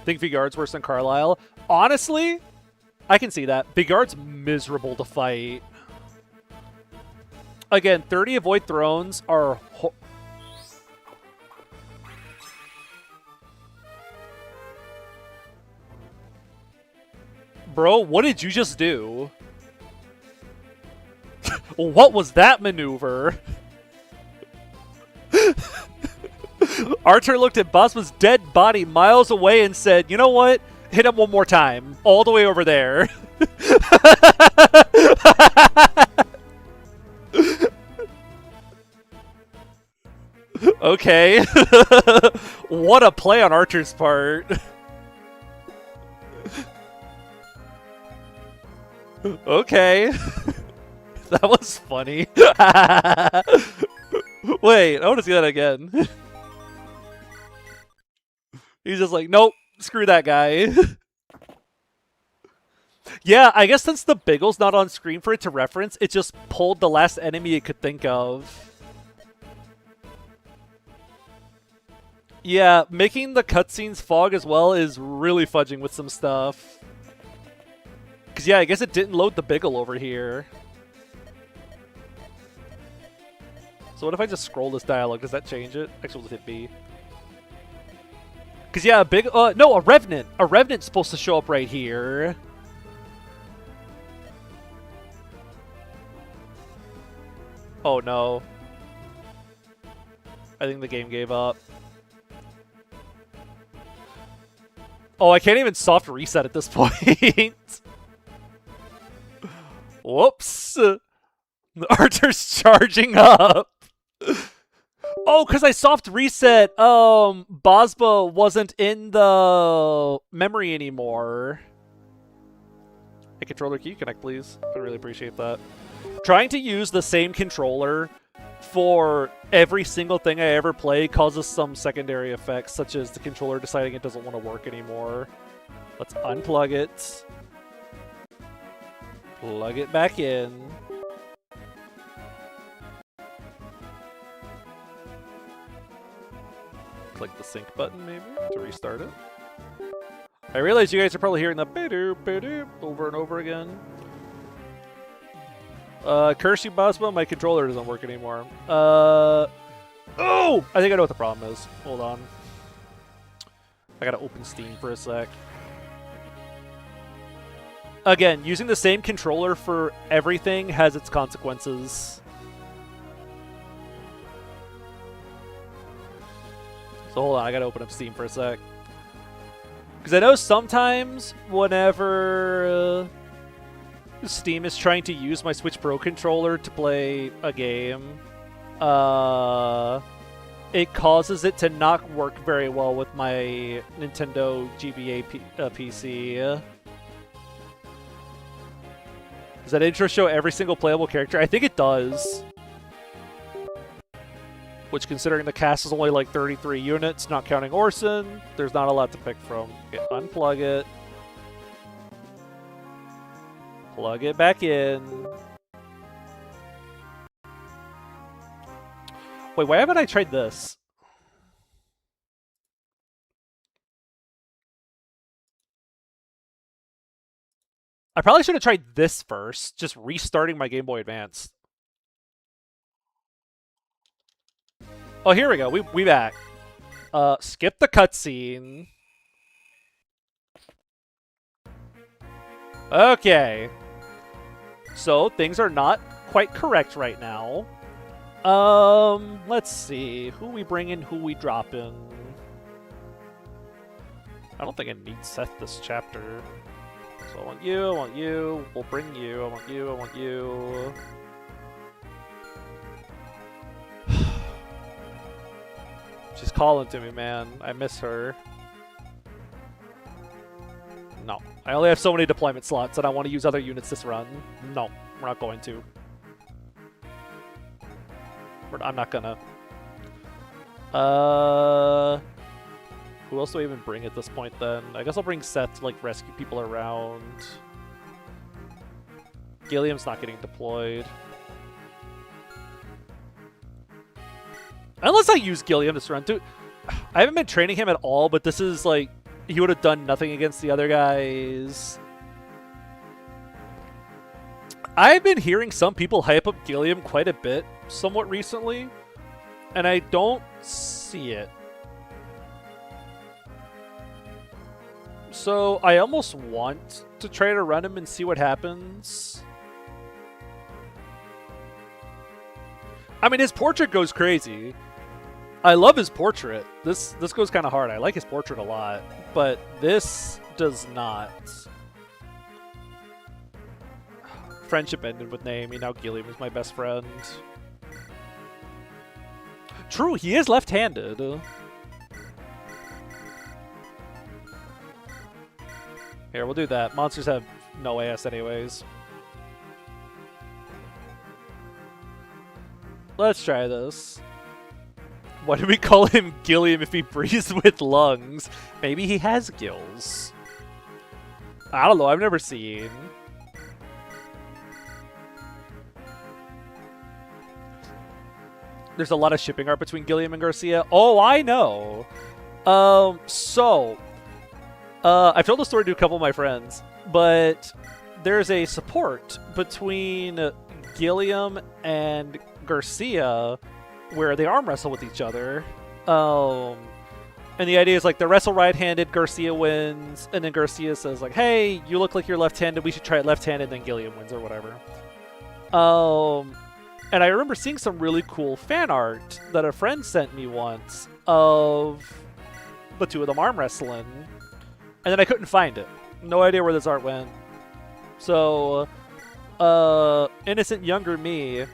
Think Vigard's worse than Carlisle? Honestly, I can see that. Vigard's miserable to fight. Again, 30 avoid thrones are... Bro, what did you just do? What was that maneuver? Archer looked at Bosma's dead body miles away and said, you know what? Hit him one more time. All the way over there. Okay. What a play on Archer's part. Okay. That was funny. Wait, I want to see that again. He's just like, nope, screw that guy. Yeah, I guess since the Biggle's not on screen for it to reference, it just pulled the last enemy it could think of. Yeah, making the cutscenes fog as well is really fudging with some stuff. Because, yeah, I guess it didn't load the Biggle over here. So what if I just scroll this dialogue? Does that change it? Actually, we'll hit B. Because, yeah, a Revenant. A Revenant's supposed to show up right here. Oh, no. I think the game gave up. Oh, I can't even soft reset at this point. Whoops. Archer's charging up. Oh, because I soft reset, Bosba wasn't in the memory anymore. Hey, controller, can you connect, please? I really appreciate that. Trying to use the same controller for every single thing I ever play causes some secondary effects, such as the controller deciding it doesn't want to work anymore. Let's unplug it. Plug it back in. Click the sync button, maybe, to restart it. I realize you guys are probably hearing the ba-doop, ba-doop over and over again. Curse you, Bosma, my controller doesn't work anymore. Oh! I think I know what the problem is. Hold on. I gotta open Steam for a sec. Again, using the same controller for everything has its consequences. So hold on, I gotta open up Steam for a sec. Because I know sometimes whenever Steam is trying to use my Switch Pro controller to play a game, it causes it to not work very well with my Nintendo GBA PC. Does that intro show every single playable character? I think it does. Which, considering the cast is only like 33 units, not counting Orson, there's not a lot to pick from. Okay, unplug it. Plug it back in. Wait, why haven't I tried this? I probably should have tried this first, just restarting my Game Boy Advance. Oh, here we go. We back. Skip the cutscene. Okay. So, things are not quite correct right now. Let's see. Who we bring in, who we drop in. I don't think I need Seth this chapter. So I want you, we'll bring you, I want you. She's calling to me, man. I miss her. No. I only have so many deployment slots, and I want to use other units this run. No, we're not going to. I'm not gonna. Who else do I even bring at this point, then? I guess I'll bring Seth to, like, rescue people around. Gilliam's not getting deployed. Unless I use Gilliam this run, too. I haven't been training him at all, but this is, like, he would have done nothing against the other guys. I've been hearing some people hype up Gilliam quite a bit somewhat recently, and I don't see it. So I almost want to try to run him and see what happens. I mean, his portrait goes crazy. I love his portrait. This goes kind of hard. I like his portrait a lot, but this does not. Friendship ended with Naomi. Now Gilliam is my best friend. True, he is left-handed. Here, we'll do that. Monsters have no ass anyways. Let's try this. Why do we call him Gilliam if he breathes with lungs? Maybe he has gills. I don't know, I've never seen. There's a lot of shipping art between Gilliam and Garcia. Oh, I know. I've told the story to a couple of my friends, but there's a support between Gilliam and Garcia where they arm wrestle with each other. And the idea is like they wrestle right-handed, Garcia wins, and then Garcia says like, hey, you look like you're left-handed, we should try it left-handed, then Gilliam wins or whatever. And I remember seeing some really cool fan art that a friend sent me once of the two of them arm wrestling. And then I couldn't find it. No idea where this art went. So, innocent younger me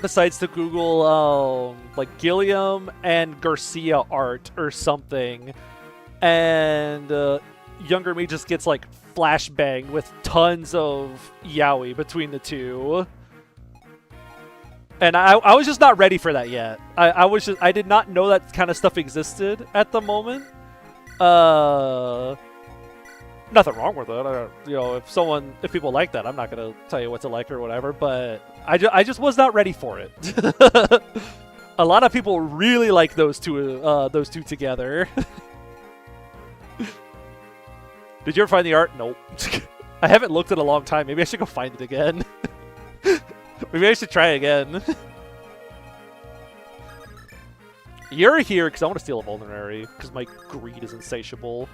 decides to Google, like, Gilliam and Garcia art or something. And younger me just gets, like, flashbanged with tons of yaoi between the two. And I was just not ready for that yet. I did not know that kind of stuff existed at the moment. Nothing wrong with it. You know, if people like that, I'm not gonna tell you what to like or whatever. But I just was not ready for it. A lot of people really like those two together. Did you ever find the art? Nope. I haven't looked in a long time. Maybe I should go find it again. Maybe I should try again. You're here because I want to steal a vulnerary, because my greed is insatiable.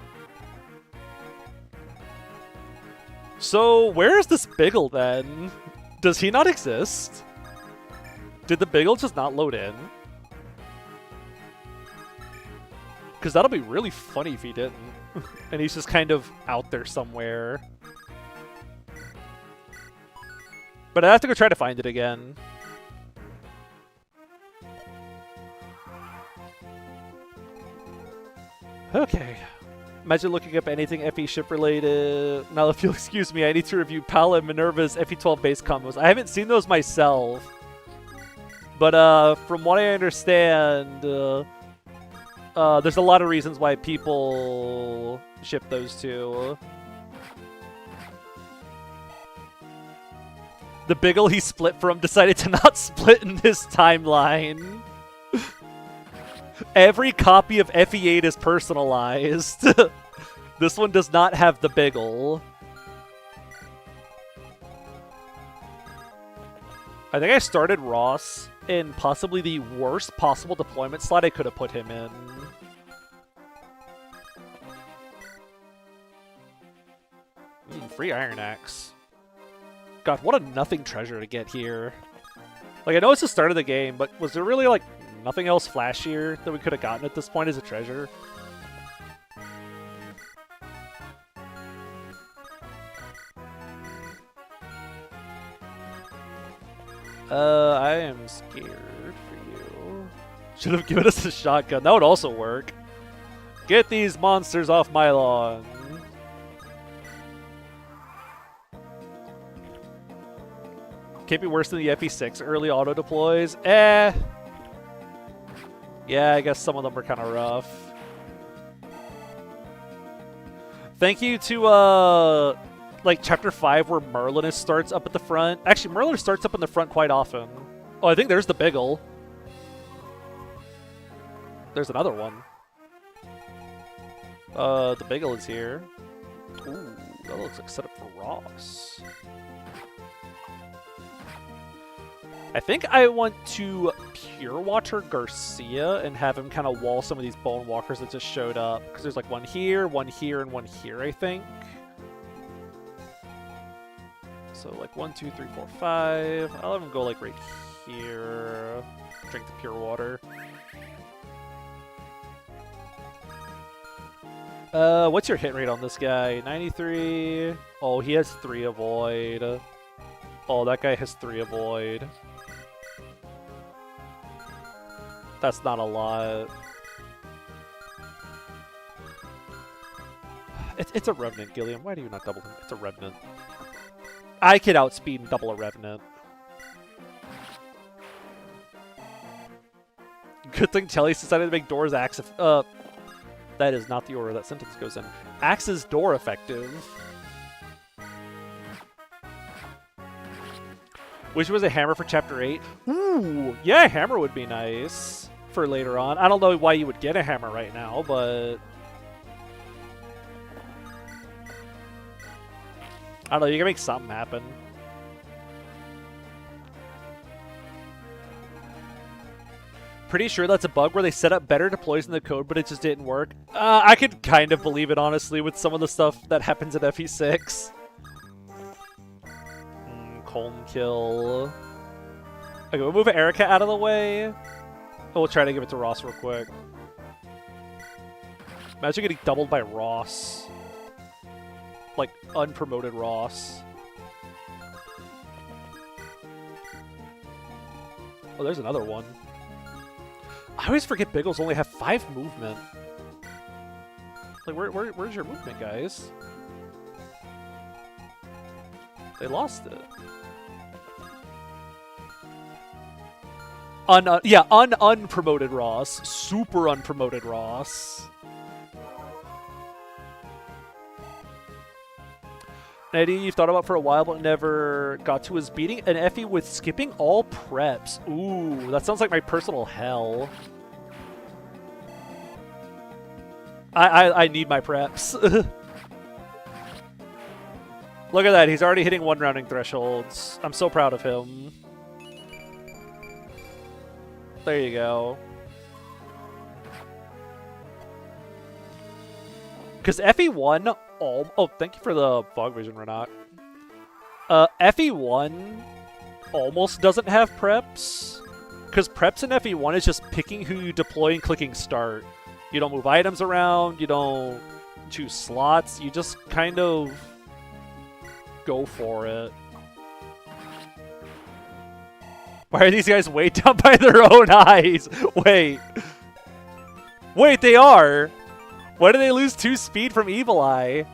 So, where is this Biggle then? Does he not exist? Did the Biggle just not load in? Because that'll be really funny if he didn't. And he's just kind of out there somewhere. But I have to go try to find it again. Okay. Imagine looking up anything FE ship related. Now, if you'll excuse me, I need to review Pala and Minerva's FE12 base combos. I haven't seen those myself. But from what I understand, there's a lot of reasons why people ship those two. The Biggle he split from decided to not split in this timeline. Every copy of FE8 is personalized. This one does not have the Biggle. I think I started Ross in possibly the worst possible deployment slot I could have put him in. Free Iron Axe. God, what a nothing treasure to get here. Like, I know it's the start of the game, but was there really, like, nothing else flashier that we could have gotten at this point as a treasure? I am scared for you. Should have given us a shotgun. That would also work. Get these monsters off my lawn. Can't be worse than the FE6 early auto deploys. Yeah, I guess some of them were kind of rough. Thank you to, like, Chapter 5 where Merlin starts up at the front. Actually, Merlin starts up in the front quite often. Oh, I think there's the Biggle. There's another one. The Biggle is here. Ooh, that looks like setup for Ross. I think I want to Pure Water Garcia and have him kind of wall some of these Bone Walkers that just showed up. Because there's like one here, and one here, I think. So like 1, 2, 3, 4, 5. I'll have him go like right here. Drink the pure water. What's your hit rate on this guy? 93. Oh, he has 3 avoid. Oh, that guy has 3 avoid. That's not a lot. It's a Revenant, Gilliam. Why do you not double him? It's a Revenant. I could outspeed and double a Revenant. Good thing Telly's decided to make Door's axe that is not the order that sentence goes in. Axe's door effective. Which was a hammer for Chapter 8. Ooh, yeah, a hammer would be nice for later on. I don't know why you would get a hammer right now, but... I don't know, you can make something happen. Pretty sure that's a bug where they set up better deploys in the code, but it just didn't work. I could kind of believe it, honestly, with some of the stuff that happens in FE6. Colm kill. Okay, we'll move Erica out of the way. And we'll try to give it to Ross real quick. Imagine getting doubled by Ross. Like, unpromoted Ross. Oh, there's another one. I always forget Biggles only have 5 movement. Like, where's your movement, guys? They lost it. Unpromoted Ross. Super unpromoted Ross. An idea you've thought about for a while but never got to is beating an Effie with skipping all preps. Ooh, that sounds like my personal hell. I need my preps. Look at that, he's already hitting 1 rounding thresholds. I'm so proud of him. There you go. Because FE1... Oh, thank you for the fog vision, Renat. FE1 almost doesn't have preps. Because preps in FE1 is just picking who you deploy and clicking start. You don't move items around, you don't choose slots, you just kind of go for it. Why are these guys weighed down by their own eyes? Wait, they are! Why do they lose 2 speed from Evil Eye?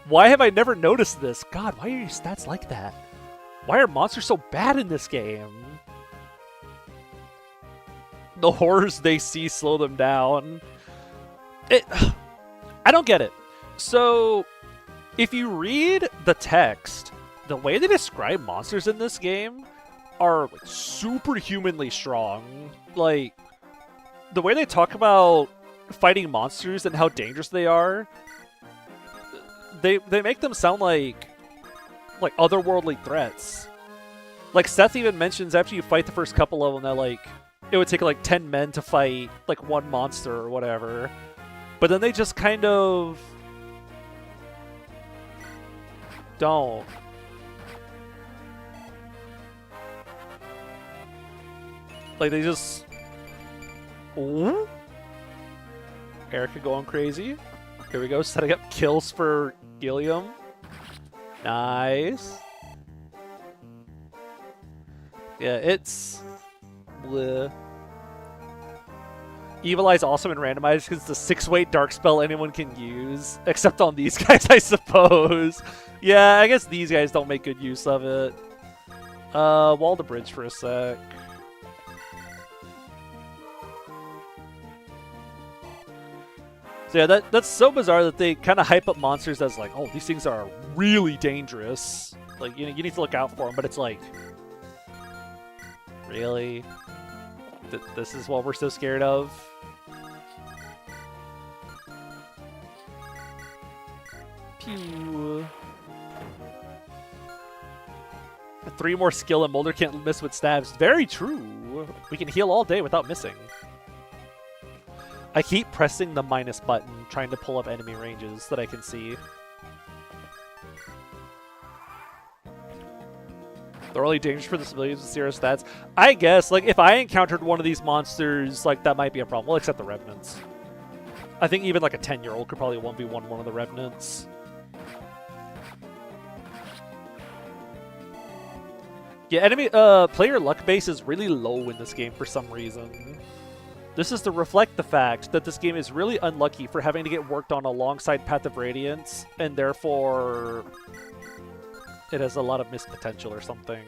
Why have I never noticed this? God, why are your stats like that? Why are monsters so bad in this game? The horrors they see slow them down. I don't get it. So, if you read the text, the way they describe monsters in this game are like, superhumanly strong. Like, the way they talk about fighting monsters and how dangerous they are, they make them sound like otherworldly threats. Like, Seth even mentions after you fight the first couple of them that, like, it would take, like, 10 men to fight, like, 1 monster or whatever. But then they just kind of... don't. Like, they just... Ooh? Erica going crazy. Here we go, setting up kills for Gilliam. Nice. Yeah, it's... bleh. Evil Eye's awesome and randomized because it's a 6-weight dark spell anyone can use. Except on these guys, I suppose. Yeah, I guess these guys don't make good use of it. Wall the bridge for a sec. So yeah, that's so bizarre that they kind of hype up monsters as like, oh, these things are really dangerous. Like, you need to look out for them, but it's like... really? This is what we're so scared of? Pew. 3 more skill and Molder can't miss with stabs. Very true. We can heal all day without missing. I keep pressing the minus button, trying to pull up enemy ranges that I can see. They're only dangerous for the civilians with zero stats. I guess, like, if I encountered one of these monsters, like, that might be a problem. Well, except the Revenants. I think even, like, a 10-year-old could probably 1v1 one of the Revenants. Yeah, enemy, player luck base is really low in this game for some reason. This is to reflect the fact that this game is really unlucky for having to get worked on alongside Path of Radiance, and therefore it has a lot of missed potential or something.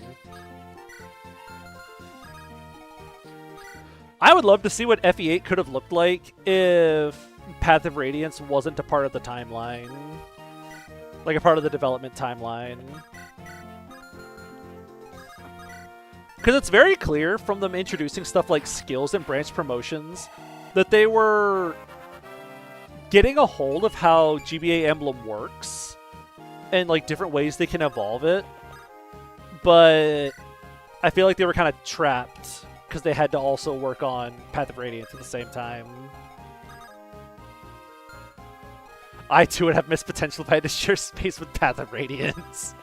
I would love to see what FE8 could have looked like if Path of Radiance wasn't a part of the timeline. Like a part of the development timeline. Because it's very clear from them introducing stuff like skills and branch promotions that they were getting a hold of how GBA Emblem works and like different ways they can evolve it. But I feel like they were kind of trapped because they had to also work on Path of Radiance at the same time. I too would have missed potential if I had to share space with Path of Radiance.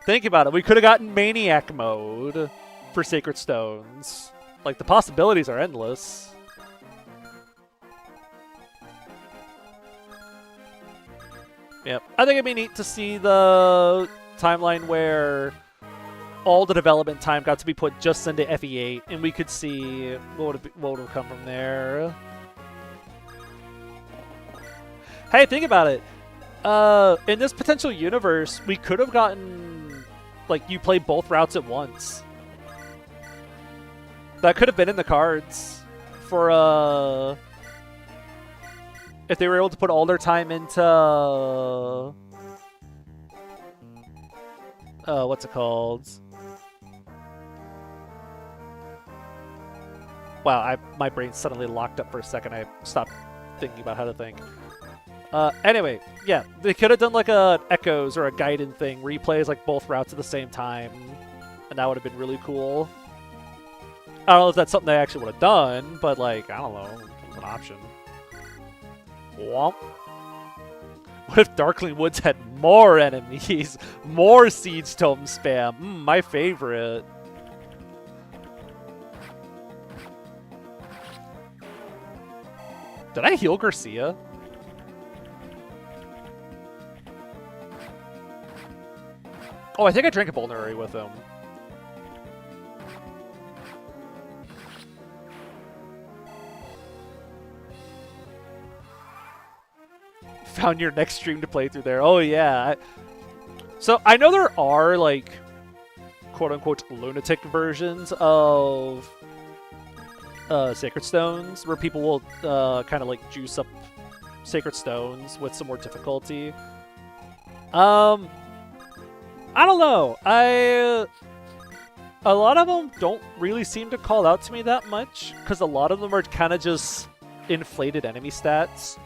Think about it. We could have gotten Maniac mode for Sacred Stones. Like, the possibilities are endless. Yep. I think it'd be neat to see the timeline where all the development time got to be put just into FE8, and we could see what would have come from there. Hey, think about it. In this potential universe, we could have gotten... like, you play both routes at once. That could have been in the cards for, if they were able to put all their time into, what's it called? Wow, my brain suddenly locked up for a second. I stopped thinking about how to think. Anyway, yeah, they could have done like a Echoes or a Gaiden thing where you play like both routes at the same time, and that would have been really cool. I don't know if that's something they actually would have done, but like, I don't know, it's an option. Womp. What if Darkling Woods had more enemies? More Siege Tome spam? My favorite. Did I heal Garcia? Oh, I think I drank a Vulnerary with him. Found your next stream to play through there. Oh, yeah. So, I know there are, like, quote-unquote lunatic versions of Sacred Stones, where people will kind of, like, juice up Sacred Stones with some more difficulty. I don't know. A lot of them don't really seem to call out to me that much, because a lot of them are kind of just inflated enemy stats.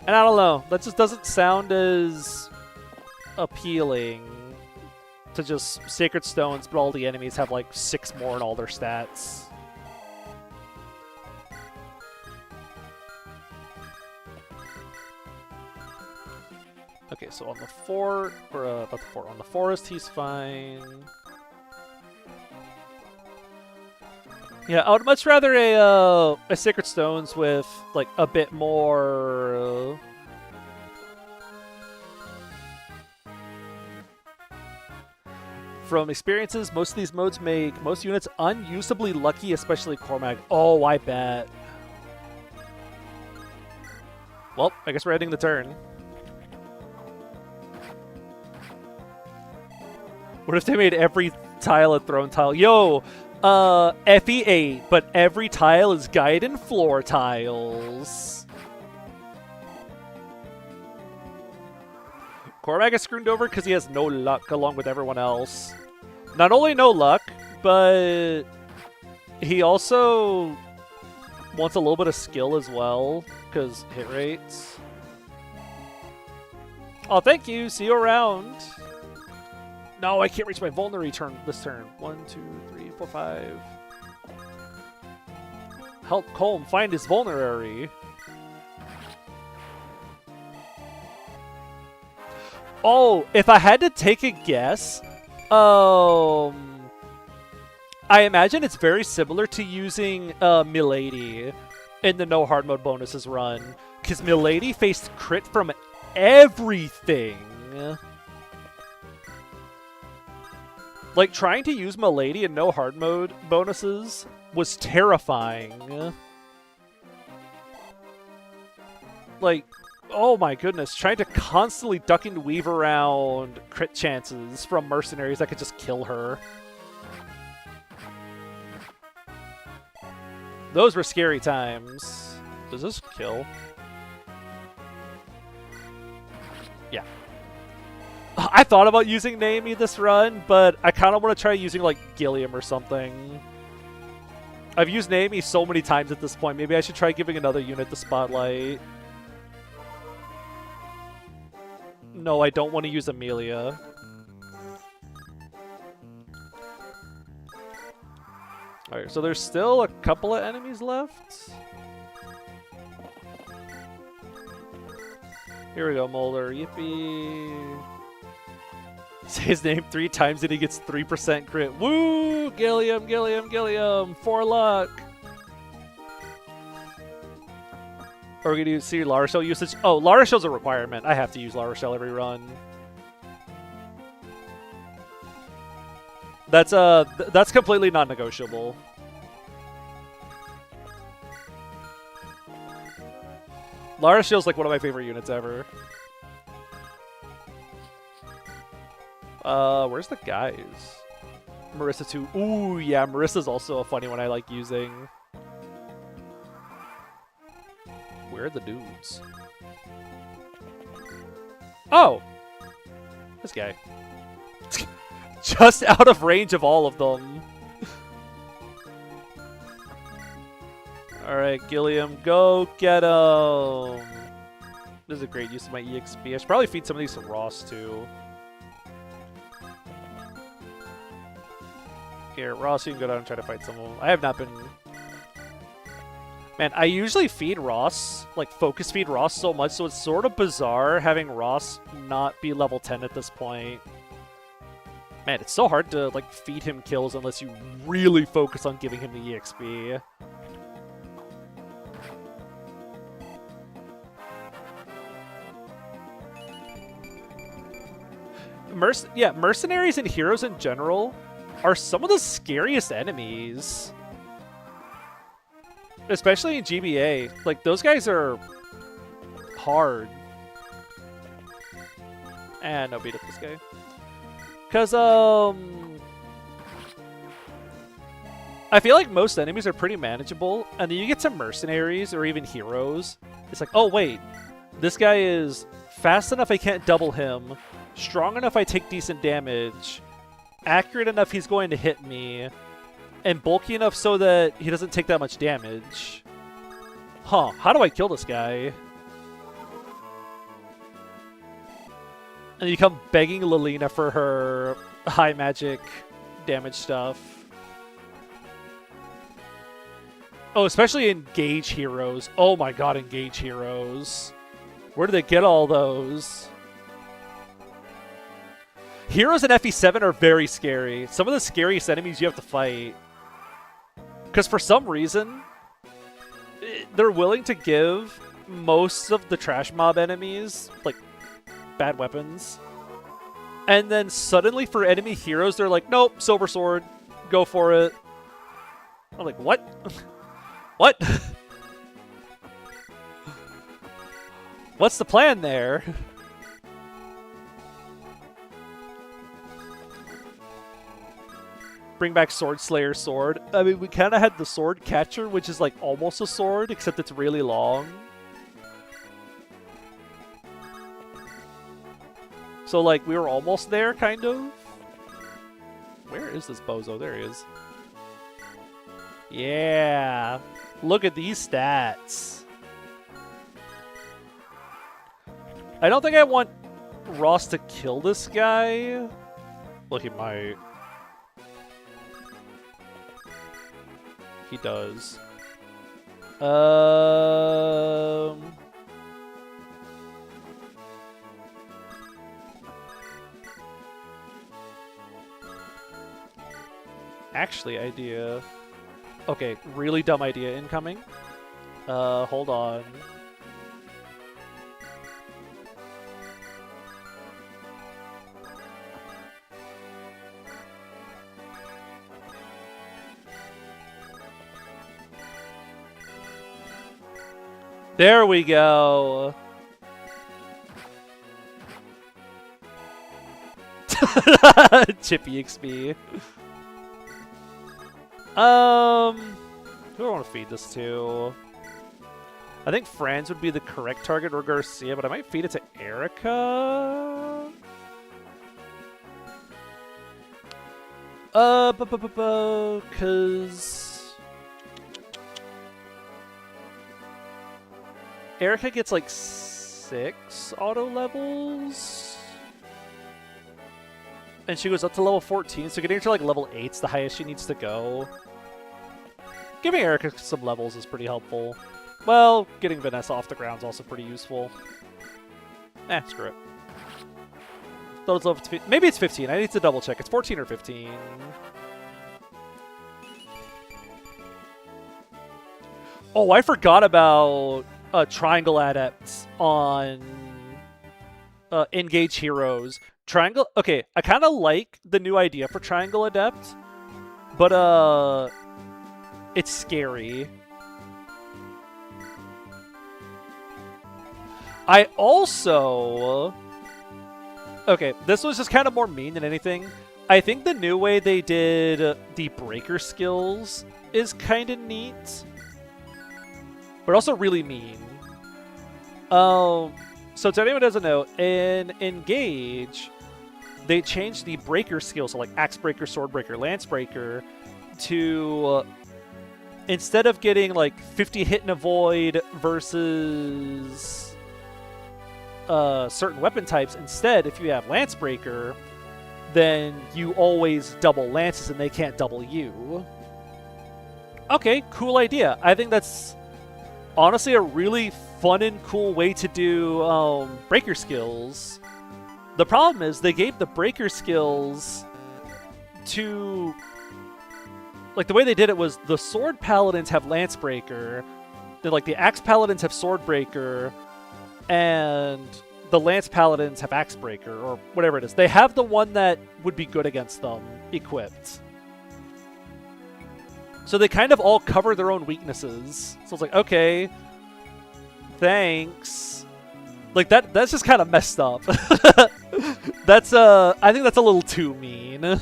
And I don't know. That just doesn't sound as appealing to just Sacred Stones, but all the enemies have like 6 more in all their stats. Okay, so on the fort, or not the fort, on the forest, he's fine. Yeah, I would much rather a Sacred Stones with like a bit more. From experiences, most of these modes make most units unusably lucky, especially Cormac. Oh, I bet. Well, I guess we're ending the turn. What if they made every tile a throne tile? Yo, FE8, but every tile is Gaiden floor tiles. Cormac is screwed over because he has no luck along with everyone else. Not only no luck, but he also wants a little bit of skill as well, because hit rates. Oh, thank you. See you around. No, I can't reach my Vulnerary turn this turn. 1, 2, 3, 4, 5. Help Colm find his Vulnerary. Oh, if I had to take a guess, I imagine it's very similar to using Milady in the no hard mode bonuses run, because Milady faced crit from everything. Like, trying to use Milady in no hard mode bonuses was terrifying. Like, oh my goodness, trying to constantly duck and weave around crit chances from mercenaries that could just kill her. Those were scary times. Does this kill? Yeah. I thought about using Naomi this run, but I kind of want to try using, like, Gilliam or something. I've used Naomi so many times at this point. Maybe I should try giving another unit the spotlight. No, I don't want to use Amelia. Alright, so there's still a couple of enemies left. Here we go, Molder. Yippee. Say his name 3 times and he gets 3% crit. Woo! Gilliam, Gilliam, Gilliam! 4 luck! Are we gonna see La Rochelle usage? Oh, La Rochelle's a requirement. I have to use La Rochelle every run. That's completely non-negotiable. La Rochelle's like one of my favorite units ever. Where's the guys? Marissa too. Ooh, yeah, Marissa's also a funny one I like using. Where are the dudes? Oh! This guy. Just out of range of all of them. Alright, Gilliam, go get him! This is a great use of my EXP. I should probably feed some of these to Ross, too. Here, Ross, you can go down and try to fight some of them. I have not been... Man, I usually feed Ross, like, focus feed Ross so much, so it's sort of bizarre having Ross not be level 10 at this point. Man, it's so hard to, like, feed him kills unless you really focus on giving him the EXP. Mercenaries and heroes in general are some of the scariest enemies. Especially in GBA. Like, those guys are hard. And no, beat up this guy. Because, I feel like most enemies are pretty manageable, and then you get some mercenaries or even heroes. It's like, oh wait, this guy is fast enough I can't double him, strong enough I take decent damage, accurate enough he's going to hit me, and bulky enough so that he doesn't take that much damage. Huh, how do I kill this guy? And you come begging Lilina for her high magic damage stuff. Oh, especially Engage heroes. Oh my god, Engage heroes. Where do they get all those? Heroes in FE7 are very scary. Some of the scariest enemies you have to fight. Because for some reason, they're willing to give most of the trash mob enemies, like, bad weapons. And then suddenly for enemy heroes, they're like, nope, Silver Sword, go for it. I'm like, what? What? What's the plan there? Bring back Sword Slayer sword. I mean, we kind of had the Sword Catcher, which is like almost a sword, except it's really long. So, like, we were almost there, kind of. Where is this bozo? There he is. Yeah. Look at these stats. I don't think I want Ross to kill this guy. Well, he might. He does. Actually, idea. Okay, really dumb idea incoming. Hold on. There we go. Chippy XP. Who do I want to feed this to? I think Franz would be the correct target, or Garcia, but I might feed it to Erica. Because Erica gets like 6 auto levels. And she goes up to level 14, so getting her to like level 8's the highest she needs to go. Giving Erica some levels is pretty helpful. Well, getting Vanessa off the ground is also pretty useful. Screw it. Thought it's level 15. Maybe it's 15. I need to double check. It's 14 or 15. Oh, I forgot about Triangle Adepts on Engage Heroes. Triangle... Okay, I kind of like the new idea for Triangle Adept, but it's scary. I also... Okay, this was just kind of more mean than anything. I think the new way they did the breaker skills is kind of neat, but also really mean. So to anyone who doesn't know, in Engage, they changed the breaker skills, so like Axe Breaker, Sword Breaker, Lance Breaker, to instead of getting like 50 hit and avoid versus certain weapon types, instead, if you have Lance Breaker, then you always double lances and they can't double you. Okay, cool idea. I think that's honestly a really fun and cool way to do breaker skills. The problem is they gave the breaker skills to... Like, the way they did it was the Sword Paladins have Lance Breaker, then like the Axe Paladins have Sword Breaker, and the Lance Paladins have Axe Breaker, or whatever it is. They have the one that would be good against them equipped. So they kind of all cover their own weaknesses. So it's like, okay, thanks. Like, that's just kind of messed up. That's, I think that's a little too mean.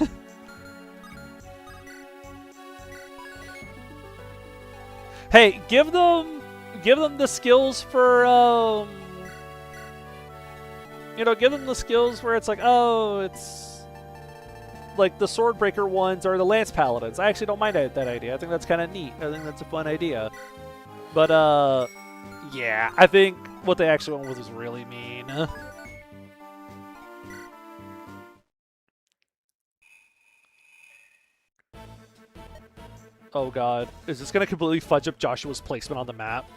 Hey, give them the skills for, you know, give them the skills where it's like, oh, it's like the Swordbreaker ones or the Lance Paladins. I actually don't mind that idea. I think that's kind of neat. I think that's a fun idea. But, yeah, I think what they actually went with was really mean. Oh god. Is this going to completely fudge up Joshua's placement on the map?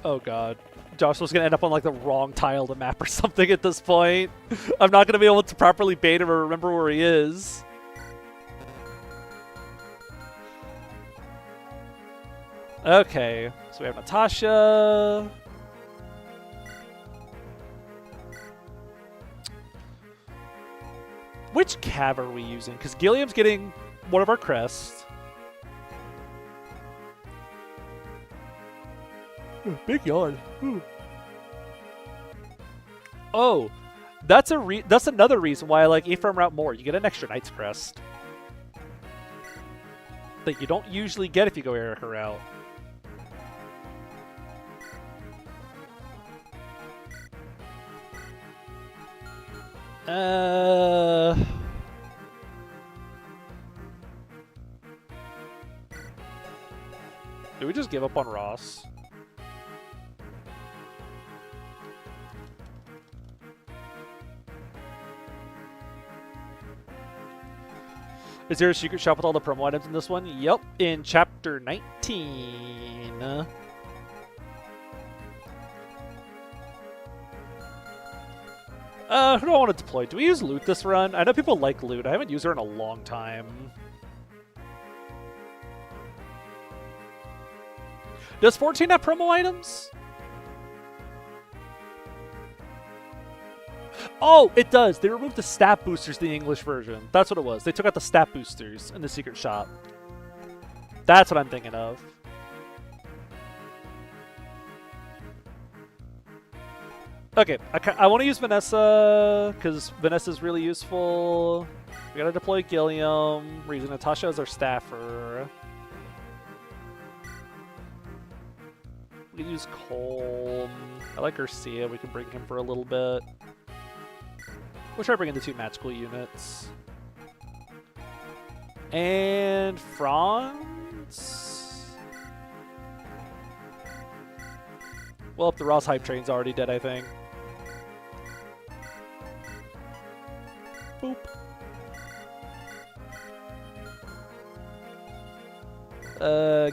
Oh god. Joshua's going to end up on like the wrong tile of the map or something at this point. I'm not going to be able to properly bait him or remember where he is. Okay, so we have Natasha. Which cav are we using? Because Gilliam's getting one of our crests. Big yawn. Ooh. Oh, that's another reason why I like Ephraim route more. You get an extra Knight's Crest that you don't usually get if you go Erica route. Do we just give up on Ross? Is there a secret shop with all the promo items in this one? Yep, in chapter 19. Who do I want to deploy? Do we use loot this run? I know people like loot. I haven't used her in a long time. Does 14 have promo items? Oh, it does. They removed the stat boosters in the English version. That's what it was. They took out the stat boosters in the secret shop. That's what I'm thinking of. Okay, I want to use Vanessa, because Vanessa's really useful. We gotta deploy Gilliam. We're using Natasha as our staffer. We can use Colm. I like Garcia. We can bring him for a little bit. We'll try bringing the 2 magical units. And Franz? Well, the Ross hype train's already dead, I think. Boop.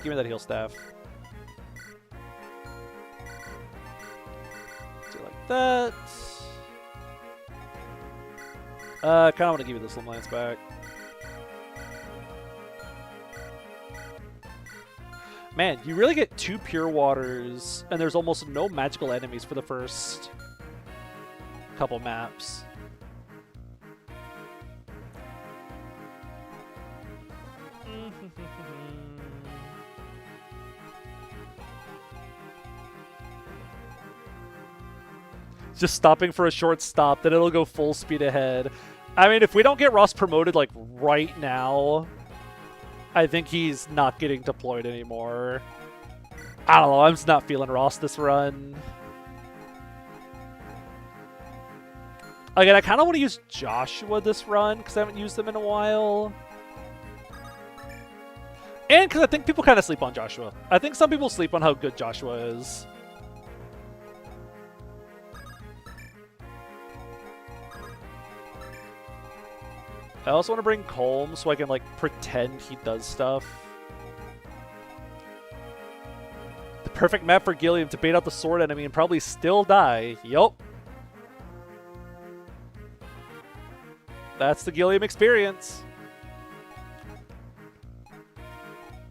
Give me that heal staff. Do like that. I kind of want to give you this Lance back. Man, you really get 2 pure waters, and there's almost no magical enemies for the first couple maps. Just stopping for a short stop, then it'll go full speed ahead. I mean, if we don't get Ross promoted, like, right now, I think he's not getting deployed anymore. I don't know, I'm just not feeling Ross this run. Again, I kind of want to use Joshua this run, because I haven't used him in a while. And because I think people kind of sleep on Joshua. I think some people sleep on how good Joshua is. I also want to bring Colm so I can, like, pretend he does stuff. The perfect map for Gilliam to bait out the sword enemy and probably still die. Yup. That's the Gilliam experience.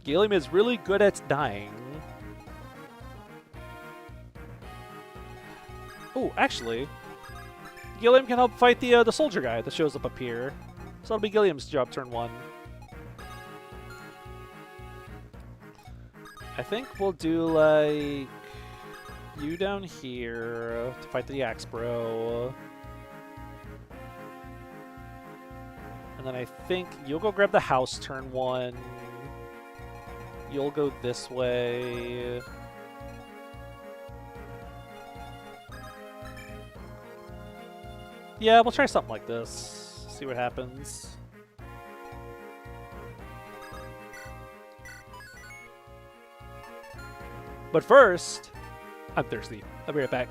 Gilliam is really good at dying. Oh, actually, Gilliam can help fight the soldier guy that shows up here. So that'll be Gilliam's job turn 1. I think we'll do, like, you down here to fight the Axe Bro. And then I think you'll go grab the house turn 1. You'll go this way. Yeah, we'll try something like this. See what happens. But first, I'm thirsty. I'll be right back.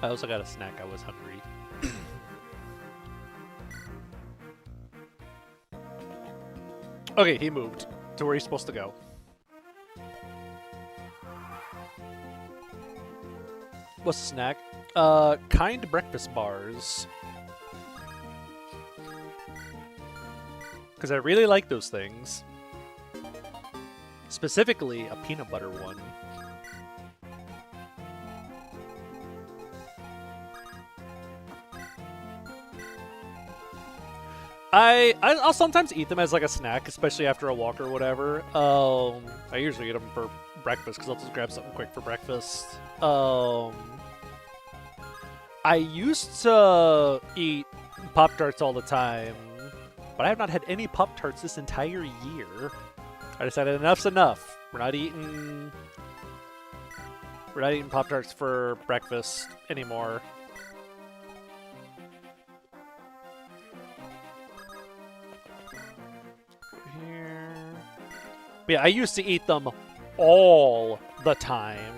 I also got a snack. I was hungry. Okay, he moved to where he's supposed to go. What's the snack? Kind breakfast bars. Because I really like those things. Specifically, a peanut butter one. I'll sometimes eat them as like a snack, especially after a walk or whatever. I usually eat them for breakfast because I'll just grab something quick for breakfast. I used to eat Pop-Tarts all the time, but I have not had any Pop-Tarts this entire year. I decided enough's enough. We're not eating Pop-Tarts for breakfast anymore. Here. But yeah, I used to eat them all the time.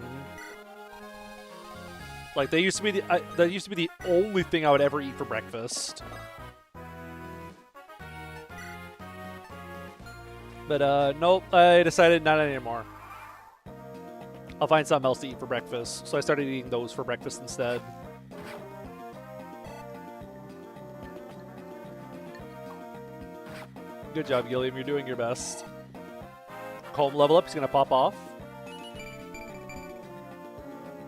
Like that used to be the only thing I would ever eat for breakfast. But nope, I decided not anymore. I'll find something else to eat for breakfast. So I started eating those for breakfast instead. Good job, Gilliam. You're doing your best. Calm level up. He's gonna pop off.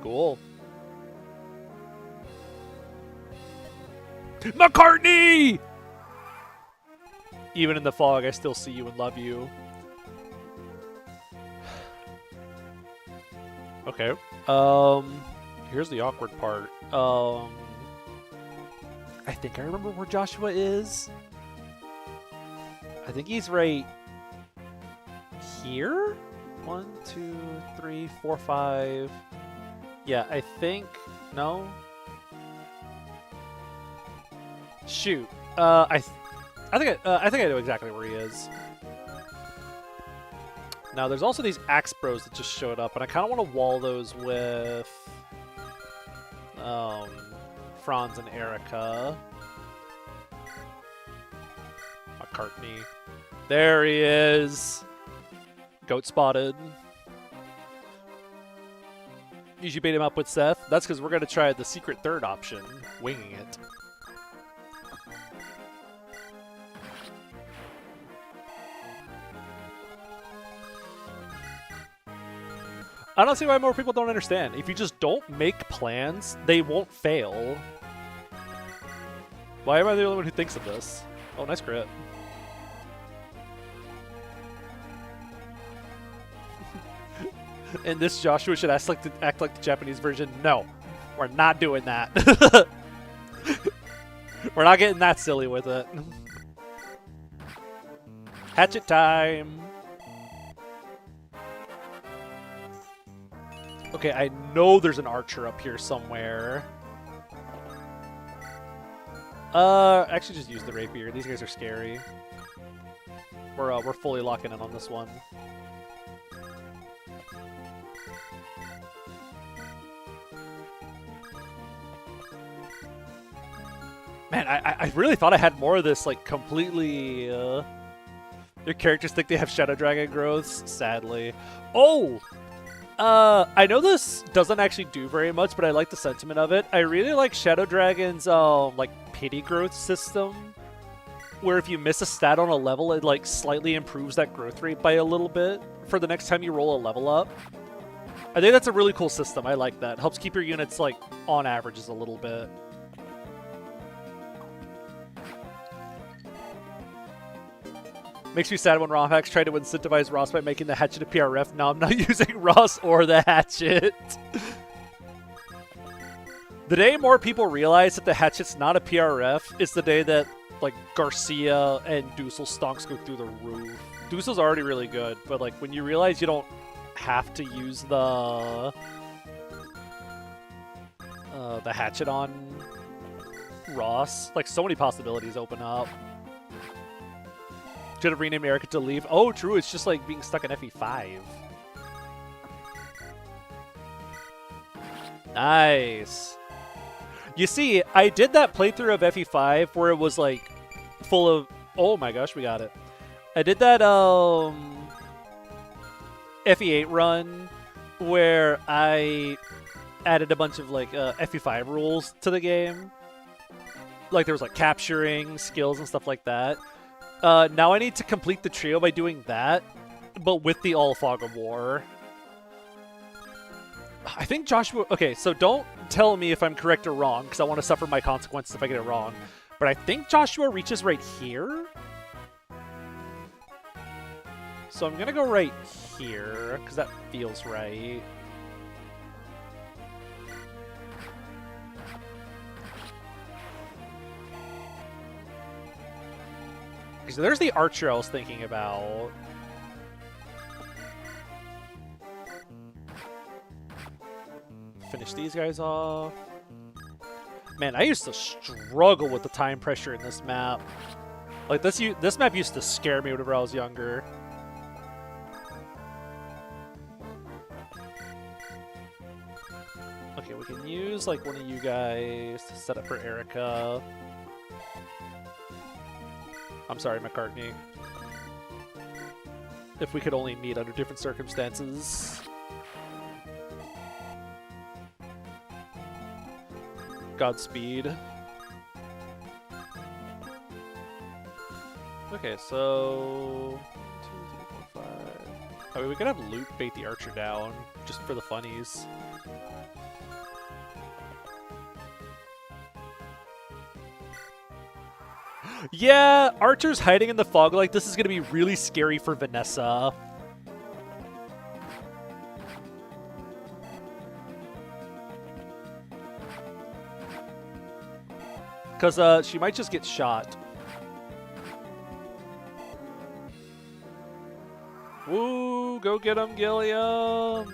Cool. McCartney! Even in the fog, I still see you and love you. Okay. Here's the awkward part. I think I remember where Joshua is. I think he's right here? 1, 2, 3, 4, 5. Yeah, I think... No? Shoot. I think I know exactly where he is. Now, there's also these Axe Bros that just showed up, and I kind of want to wall those with Franz and Erica. McCartney. There he is. Goat spotted. Usually bait him up with Seth. That's because we're going to try the secret third option, winging it. I don't see why more people don't understand. If you just don't make plans, they won't fail. Why am I the only one who thinks of this? Oh, nice crit. And this Joshua should act like the Japanese version. No, we're not doing that. We're not getting that silly with it. Hatchet time. Okay, I know there's an archer up here somewhere. Actually just use the rapier. These guys are scary. We're fully locking in on this one. Man, I really thought I had more of this, like, completely, Your characters think they have Shadow Dragon growths? Sadly. Oh! I know this doesn't actually do very much, but I like the sentiment of it. I really like Shadow Dragon's, like, pity growth system, where if you miss a stat on a level, it, like, slightly improves that growth rate by a little bit for the next time you roll a level up. I think that's a really cool system. I like that. Helps keep your units, like, on averages a little bit. Makes me sad when Romhax tried to incentivize Ross by making the hatchet a PRF. Now I'm not using Ross or the hatchet. The day more people realize that the hatchet's not a PRF is the day that, like, Garcia and Dussel stonks go through the roof. Dussel's already really good, but, like, when you realize you don't have to use the hatchet on Ross, like, so many possibilities open up. Should have renamed Erica to Leave. Oh, true. It's just like being stuck in FE5. Nice. You see, I did that playthrough of FE5 where it was like full of. Oh my gosh, we got it. I did that FE8 run where I added a bunch of like FE5 rules to the game. Like there was like capturing skills and stuff like that. Now I need to complete the trio by doing that, but with the All Fog of War. I think Joshua... Okay, so don't tell me if I'm correct or wrong, because I want to suffer my consequences if I get it wrong. But I think Joshua reaches right here. So I'm going to go right here, because that feels right. So there's the archer I was thinking about. Finish these guys off. Man, I used to struggle with the time pressure in this map. Like this map used to scare me whenever I was younger. Okay, we can use like one of you guys to set up for Erica. I'm sorry, McCartney. If we could only meet under different circumstances. Godspeed. Okay, so 1, 2, 3, 4, 5. I mean, we could have Luke bait the archer down just for the funnies. Yeah, Archer's hiding in the fog. Like, this is going to be really scary for Vanessa. Because she might just get shot. Woo, go get him, Gilliam.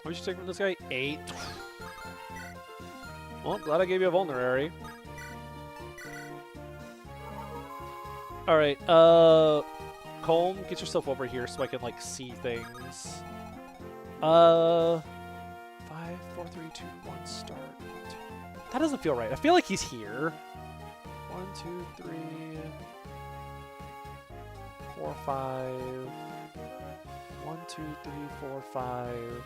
What did you take from this guy? 8. Well, glad I gave you a vulnerary. Alright, Colm, get yourself over here so I can, like, see things. 5, 4, 3, 2, 1, start. 1, 2. That doesn't feel right. I feel like he's here. 1, 2, 3, 4, 5. 1, 2, 3, 4, 5.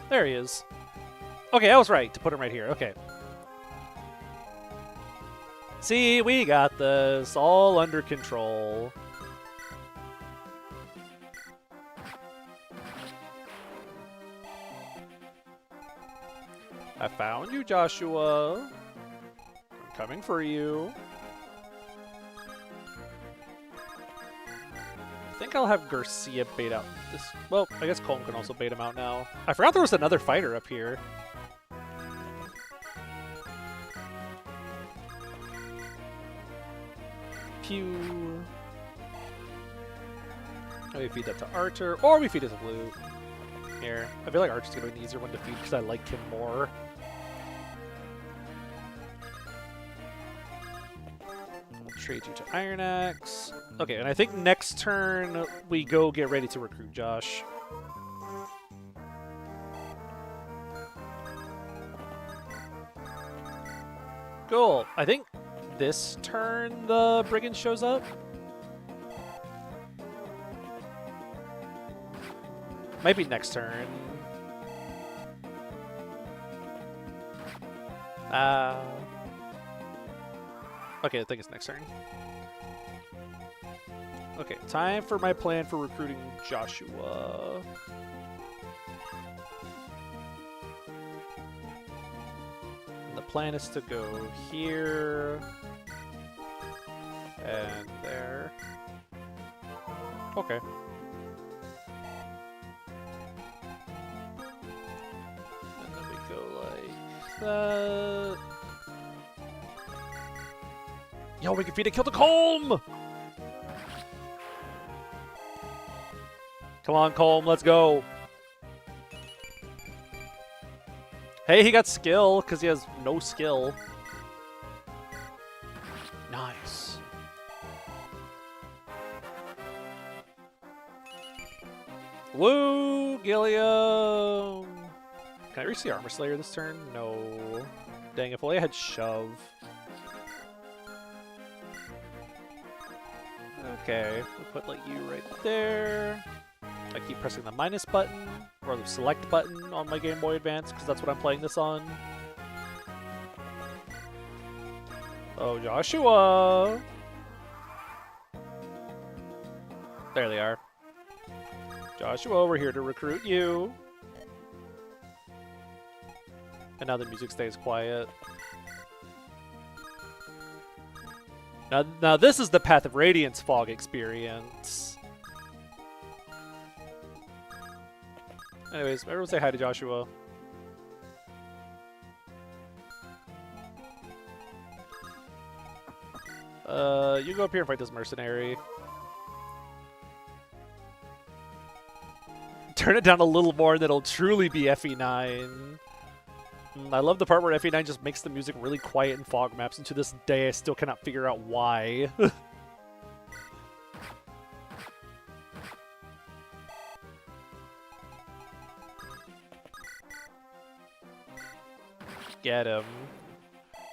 There he is. Okay, I was right to put him right here. Okay. See, we got this all under control. I found you, Joshua. I'm coming for you. I think I'll have Garcia bait out this. Well, I guess Colm can also bait him out now. I forgot there was another fighter up here. Pew. We feed that to Archer, or we feed it to Luke. Here. I feel like Archer's gonna be an easier one to feed because I like him more. We'll trade you to Iron Axe. Okay, and I think next turn we go get ready to recruit Josh. Cool. I think this turn the brigand shows up. Might be next turn. Okay, I think it's next turn. Okay, time for my plan for recruiting Joshua. And the plan is to go here and there. Okay. And then we go like that. Yo, we can feed it, kill the Colm! Come on, Colm, let's go. Hey, he got skill, because he has no skill. Nice. Woo, Gilliam! Can I reach the Armor Slayer this turn? No. Dang, if only I had Shove. Okay, we'll put like you right there. I keep pressing the minus button, or the select button on my Game Boy Advance, because that's what I'm playing this on. Oh, Joshua! There they are. Joshua, we're here to recruit you. And now the music stays quiet. Now this is the Path of Radiance fog experience. Anyways, everyone say hi to Joshua. You go up here and fight this mercenary. Turn it down a little more and it'll truly be FE9. I love the part where FE9 just makes the music really quiet in fog maps, and to this day I still cannot figure out why. Get him.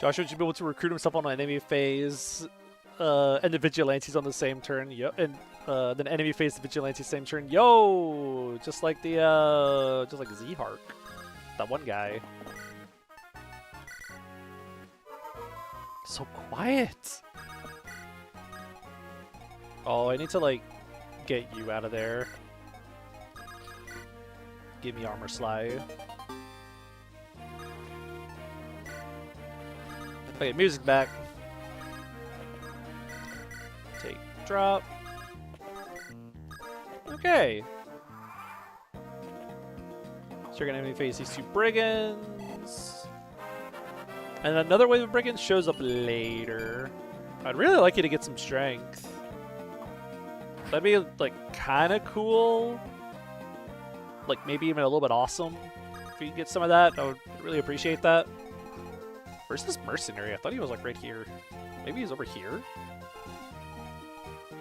Joshua should be able to recruit himself on an enemy phase, and the Vigilantes on the same turn. And then enemy phase, the Vigilantes same turn. Yo! Just like the, just like Z-Hark. That one guy. So quiet. Oh, I need to like get you out of there. Give me Armor Slide. Okay, music back. Take drop. Okay. So you're gonna enemy face these two brigands. And another wave of brigands shows up later. I'd really like you to get some strength. That'd be, like, kind of cool. Like, maybe even a little bit awesome. If you could get some of that, I would really appreciate that. Where's this mercenary? I thought he was, like, right here. Maybe he's over here?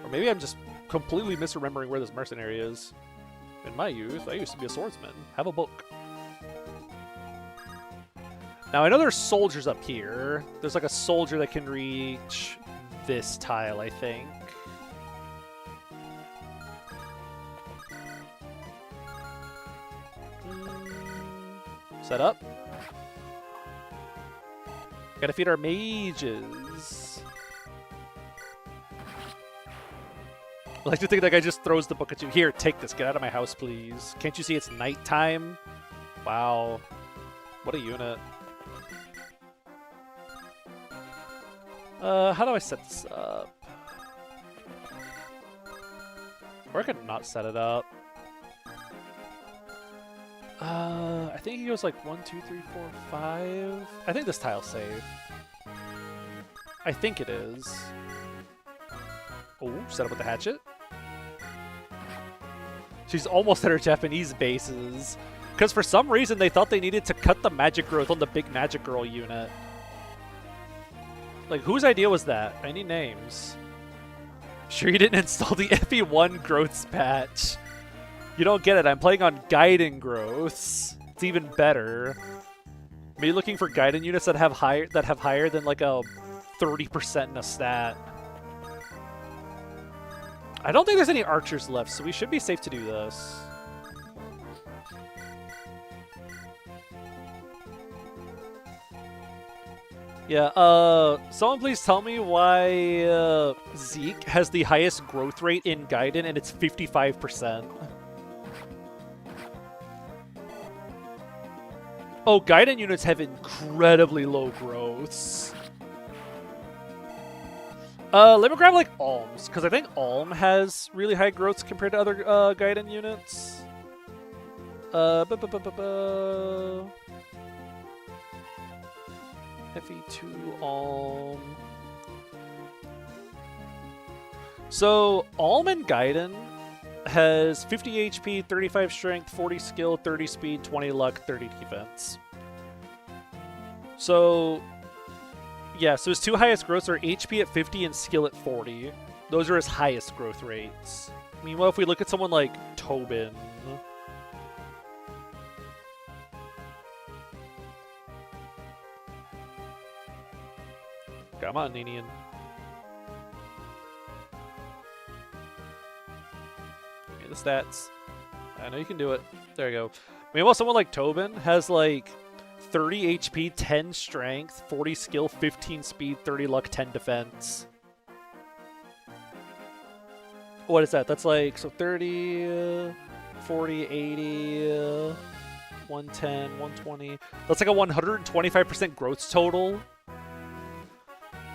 Or maybe I'm just completely misremembering where this mercenary is. In my youth, I used to be a swordsman. Have a book. Now, I know there's soldiers up here. There's like a soldier that can reach this tile, I think. Set up. Gotta feed our mages. I like to think that guy just throws the book at you. Here, take this. Get out of my house, please. Can't you see it's nighttime? Wow. What a unit. How do I set this up? Or I could not set it up. I think he goes like 1, 2, 3, 4, 5. I think this tile's safe. I think it is. Oh, set up with the hatchet. She's almost at her Japanese bases. Because for some reason they thought they needed to cut the magic growth on the big magic girl unit. Like, whose idea was that? I need names. Sure you didn't install the FE1 growths patch. You don't get it. I'm playing on Gaiden growths. It's even better. Me looking for Gaiden units that have higher than like a 30% in a stat. I don't think there's any archers left, so we should be safe to do this. Yeah, someone please tell me why Zeke has the highest growth rate in Gaiden and it's 55%. Oh, Gaiden units have incredibly low growths. Let me grab like Alms, because I think Alm has really high growths compared to other Gaiden units. FE2 Alm. So Alm and Gaiden has 50 HP, 35 strength, 40 skill, 30 speed, 20 luck, 30 defense. So yeah, so his two highest growths are HP at 50 and skill at 40. Those are his highest growth rates. Meanwhile, if we look at someone like Tobin, Come on, Ninian. Give me the stats. I know you can do it. There you go. Meanwhile, someone like Tobin has like 30 HP, 10 strength, 40 skill, 15 speed, 30 luck, 10 defense. What is that? That's like, so 30, 40, 80, 110, 120. That's like a 125% growth total.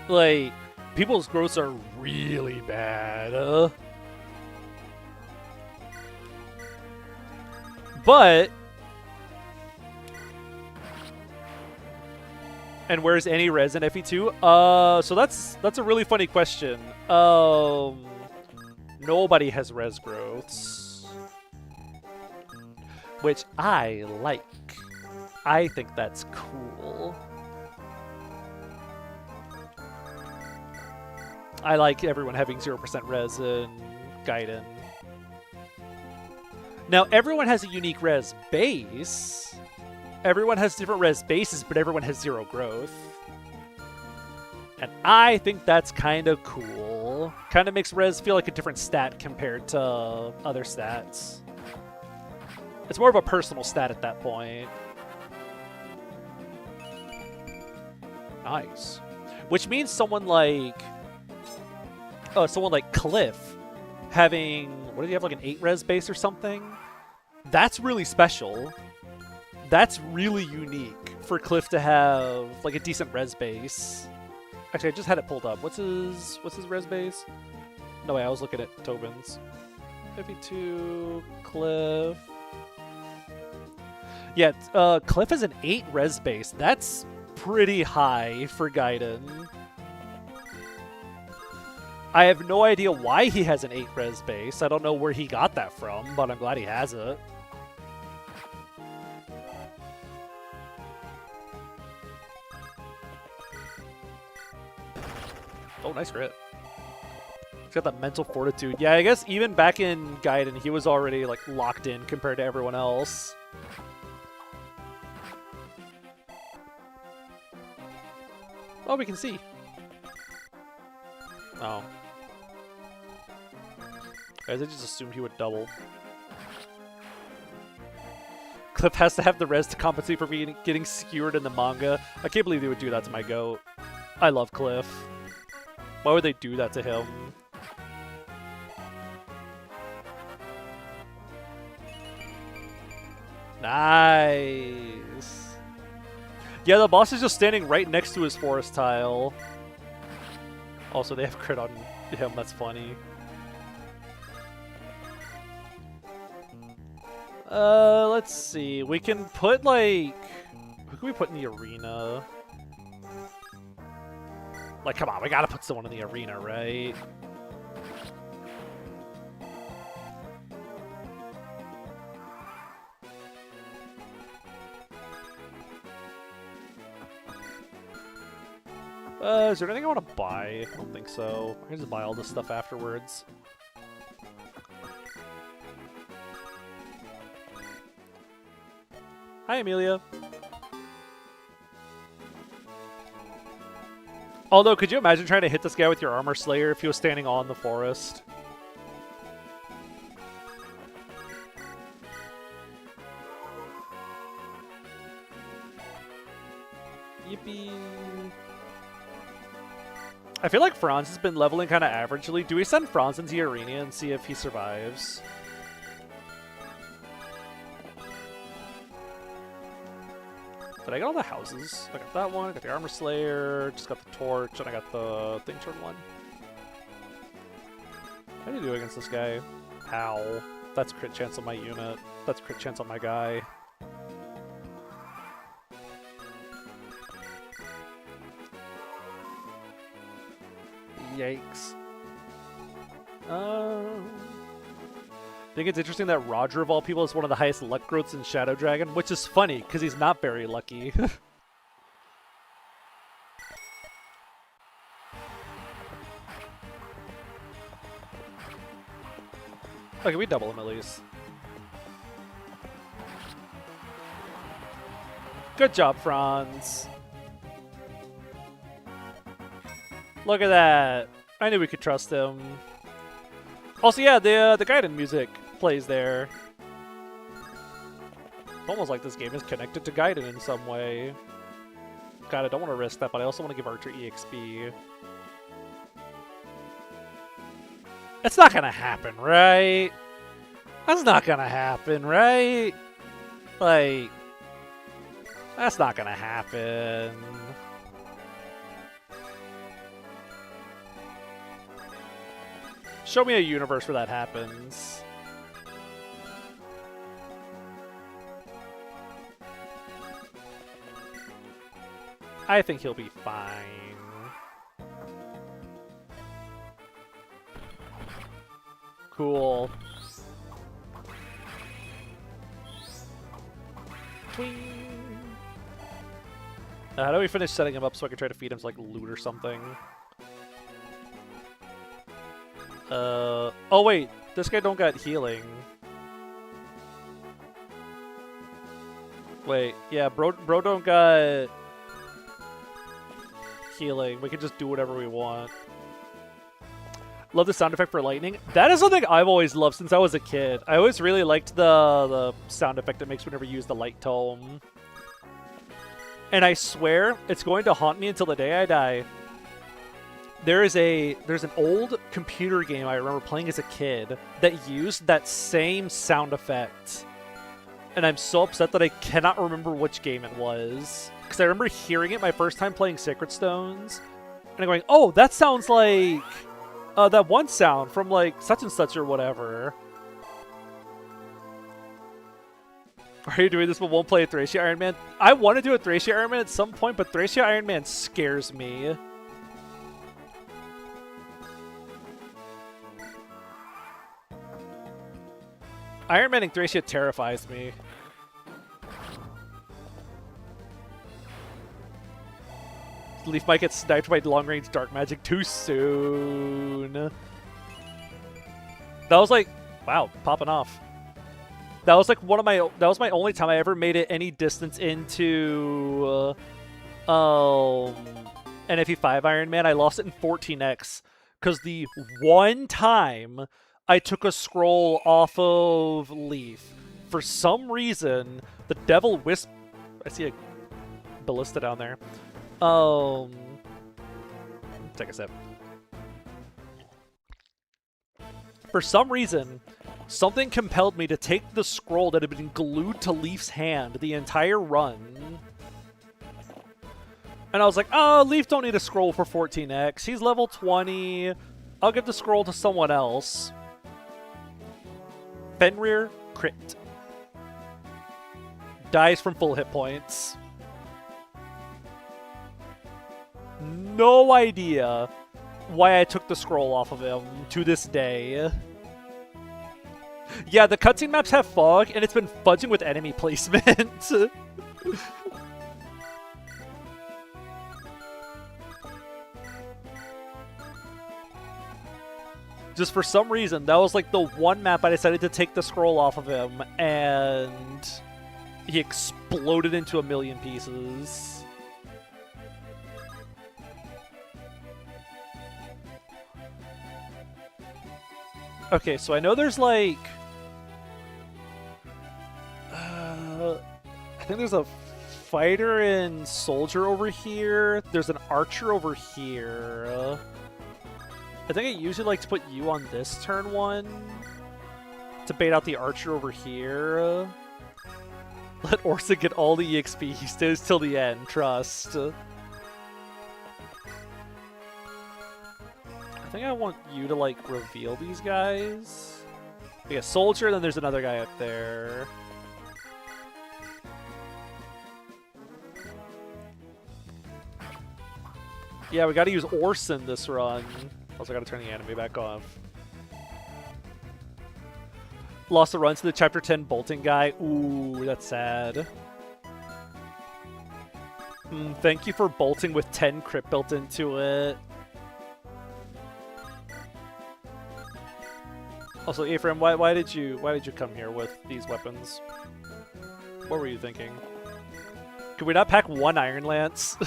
Like, people's growths are really bad. But, and where's any res in FE2? So that's a really funny question. Nobody has res growths, which I like. I think that's cool. I like everyone having 0% res in Gaiden. Now, everyone has a unique res base. Everyone has different res bases, but everyone has 0 growth. And I think that's kind of cool. Kind of makes res feel like a different stat compared to other stats. It's more of a personal stat at that point. Nice. Which means someone like Cliff having, what did he have, like an 8 res base or something? That's really special. That's really unique for Cliff to have like a decent res base. Actually, I just had it pulled up. What's his res base? No way, I was looking at Tobin's. FE2, Cliff. Yeah, Cliff has an 8 res base. That's pretty high for Gaiden. I have no idea why he has an 8 res base. I don't know where he got that from, but I'm glad he has it. Oh, nice crit. He's got that mental fortitude. Yeah, I guess even back in Gaiden, he was already like locked in compared to everyone else. Oh, we can see. Oh. Guys, I just assumed he would double. Cliff has to have the res to compensate for getting skewered in the manga. I can't believe they would do that to my goat. I love Cliff. Why would they do that to him? Nice. Yeah, the boss is just standing right next to his forest tile. Also, they have crit on him. That's funny. Let's see. We can put, like... Who can we put in the arena? Like, come on. We gotta put someone in the arena, right? Is there anything I want to buy? I don't think so. I can just buy all this stuff afterwards. Hi, Amelia. Although, could you imagine trying to hit this guy with your armor slayer if he was standing on the forest? Yippee. I feel like Franz has been leveling kind of averagely. Do we send Franz into the arena and see if he survives? Did I get all the houses? I got that one, I got the Armor Slayer, just got the Torch, and I got the Thing Turn one. How do you do against this guy? Ow. That's crit chance on my unit. That's crit chance on my guy. Yikes. I think it's interesting that Roger, of all people, is one of the highest luck growths in Shadow Dragon, which is funny, because he's not very lucky. Okay, we double him at least. Good job, Franz. Look at that. I knew we could trust him. Also, yeah, the Gaiden music plays there. It's almost like this game is connected to Gaiden in some way. God, I don't want to risk that, but I also want to give Archer EXP. It's not gonna happen, right? That's not gonna happen, right? Like, that's not gonna happen. Show me a universe where that happens. I think he'll be fine. Cool. How do we finish setting him up so I can try to feed him to, like, loot or something? Oh wait, this guy don't got healing. Wait, yeah, bro don't got healing. We can just do whatever we want. Love the sound effect for lightning. That is something I've always loved since I was a kid. I always really liked the sound effect it makes whenever you use the light tome. And I swear, it's going to haunt me until the day I die. There's an old computer game I remember playing as a kid that used that same sound effect. And I'm so upset that I cannot remember which game it was. Because I remember hearing it my first time playing Sacred Stones. And I'm going, oh, that sounds like that one sound from like such and such or whatever. Are you doing this but won't play a Thracia Ironman? I want to do a Thracia Ironman at some point, but Thracia Ironman scares me. Ironmaning Thracia terrifies me. Leaf might get sniped by long-range dark magic too soon. That was like, wow, popping off. That was like that was my only time I ever made it any distance into NFE5 Ironman. I lost it in 14x because the one time I took a scroll off of Leaf, for some reason, the Devil Wisp. I see a ballista down there. Take a sip. For some reason, something compelled me to take the scroll that had been glued to Leaf's hand the entire run. And I was like, oh, Leaf don't need a scroll for 14x. He's level 20. I'll give the scroll to someone else. Fenrir crit. Dies from full hit points. No idea why I took the scroll off of him to this day. Yeah, the cutscene maps have fog, and it's been fudging with enemy placement. Just for some reason, that was like the one map I decided to take the scroll off of him, and he exploded into a million pieces. Okay, so I know there's like... I think there's a fighter and soldier over here. There's an archer over here. I think I usually like to put you on this turn one to bait out the archer over here. Let Orsa get all the EXP. He stays till the end, trust. I think I want you to, like, reveal these guys. We got soldier, then there's another guy up there. Yeah, we gotta use Orson this run. Also gotta turn the anime back off. Lost the run to the Chapter 10 bolting guy. Ooh, that's sad. Thank you for bolting with 10 crit built into it. Also, Ephraim, why did you come here with these weapons? What were you thinking? Could we not pack one Iron Lance?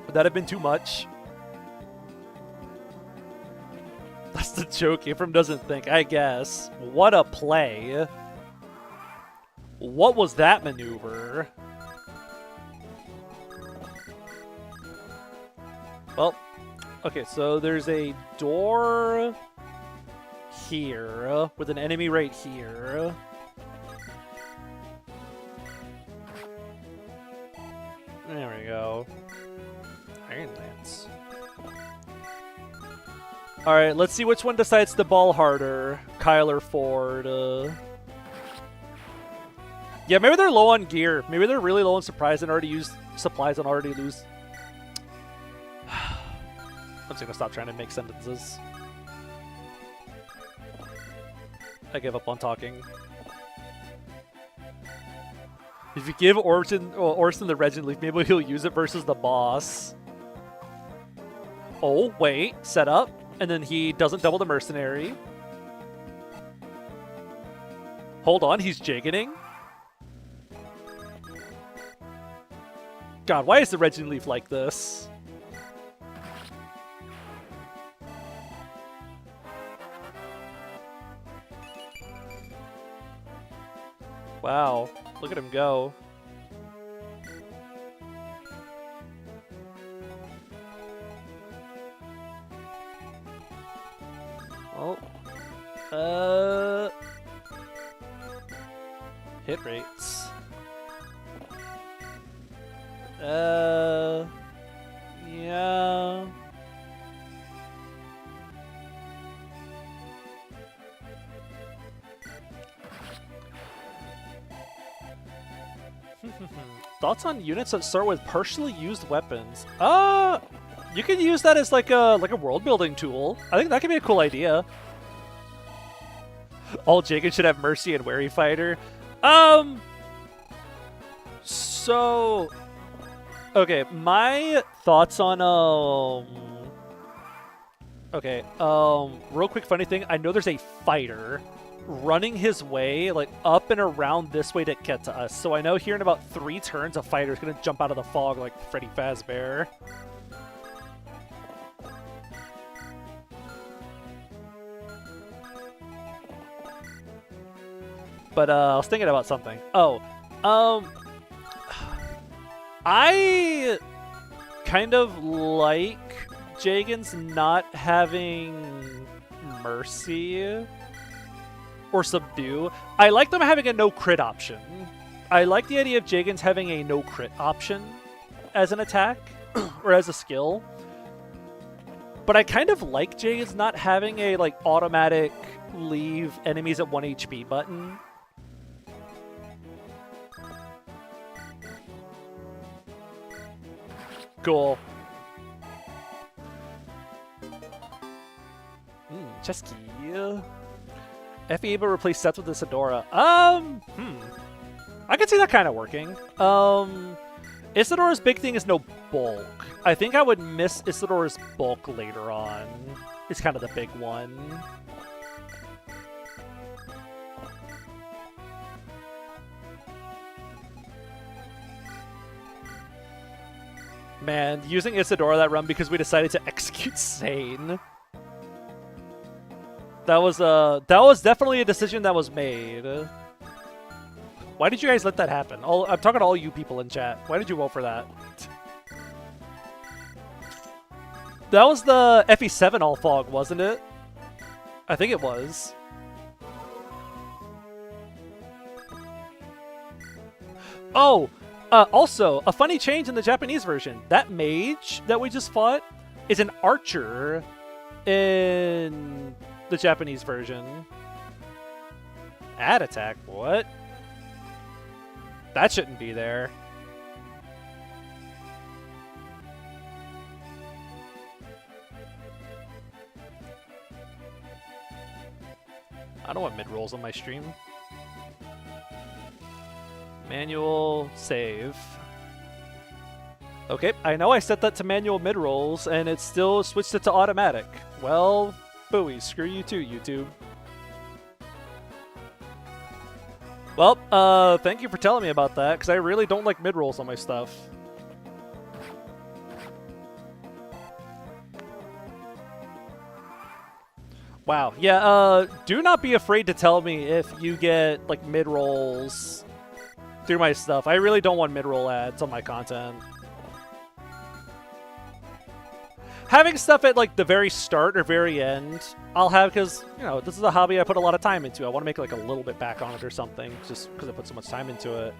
Would that have been too much? That's the joke. Ephraim doesn't think, I guess. What a play. What was that maneuver? Well, okay, so there's a door here with an enemy right here. There we go. Iron Lance. Alright, let's see which one decides to ball harder. Kyle or Ford. Yeah, maybe they're low on gear. Maybe they're really low on supplies and already used supplies and already lose. I'm just gonna stop trying to make sentences. I give up on talking. If you give Orson the Regent Leaf, maybe he'll use it versus the boss. Oh, wait. Set up. And then he doesn't double the mercenary. Hold on, he's jigging. God, why is the Regent Leaf like this? Wow, look at him go. Oh. Hit rates. Yeah. Thoughts on units that start with partially used weapons? You could use that as like a world building tool. I think that could be a cool idea. All Jagan should have Mercy and Wary Fighter. So okay, my thoughts on okay, real quick funny thing, I know there's a fighter running his way, like, up and around this way to get to us. So I know here in about 3 turns, a fighter's gonna jump out of the fog like Freddy Fazbear. But, I was thinking about something. Oh, I kind of like Jagan's not having Mercy or Subdue. I like them having a no crit option. I like the idea of Jagan's having a no crit option as an attack or as a skill. But I kind of like Jagan's not having a like automatic leave enemies at 1 HP button. Cool. Chess key. Effie able to replace sets with Isadora. I could see that kind of working. Isadora's big thing is no bulk. I think I would miss Isadora's bulk later on. It's kind of the big one. Man, using Isadora that run because we decided to execute Sane. That was definitely a decision that was made. Why did you guys let that happen? I'm talking to all you people in chat. Why did you vote for that? That was the FE7 all fog, wasn't it? I think it was. Oh, also, a funny change in the Japanese version. That mage that we just fought is an archer in the Japanese version. Add attack? What? That shouldn't be there. I don't want mid-rolls on my stream. Manual save. Okay, I know I set that to manual mid-rolls, and it still switched it to automatic. Well, booey, screw you too, YouTube. Well, thank you for telling me about that, because I really don't like mid-rolls on my stuff. Wow. Yeah, do not be afraid to tell me if you get, like, mid-rolls through my stuff. I really don't want mid-roll ads on my content. Having stuff at, like, the very start or very end, I'll have, because, you know, this is a hobby I put a lot of time into. I want to make, like, a little bit back on it or something, just because I put so much time into it.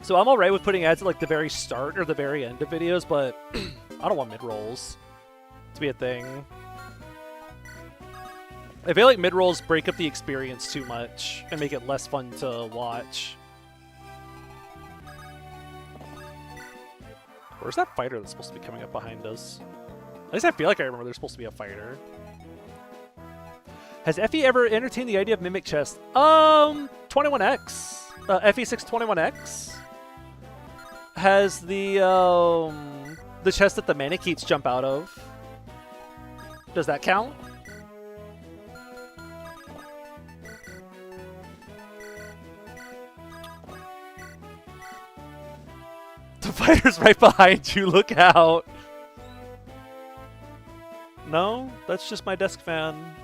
So I'm alright with putting ads at, like, the very start or the very end of videos, but I don't want mid-rolls to be a thing. I feel like mid-rolls break up the experience too much and make it less fun to watch. Where's that fighter that's supposed to be coming up behind us? At least I feel like I remember there's supposed to be a fighter. Has Effie ever entertained the idea of Mimic Chest? 21X. FE621X has the chest that the Manicheets jump out of. Does that count? The fighter's right behind you, look out! No? That's just my desk fan.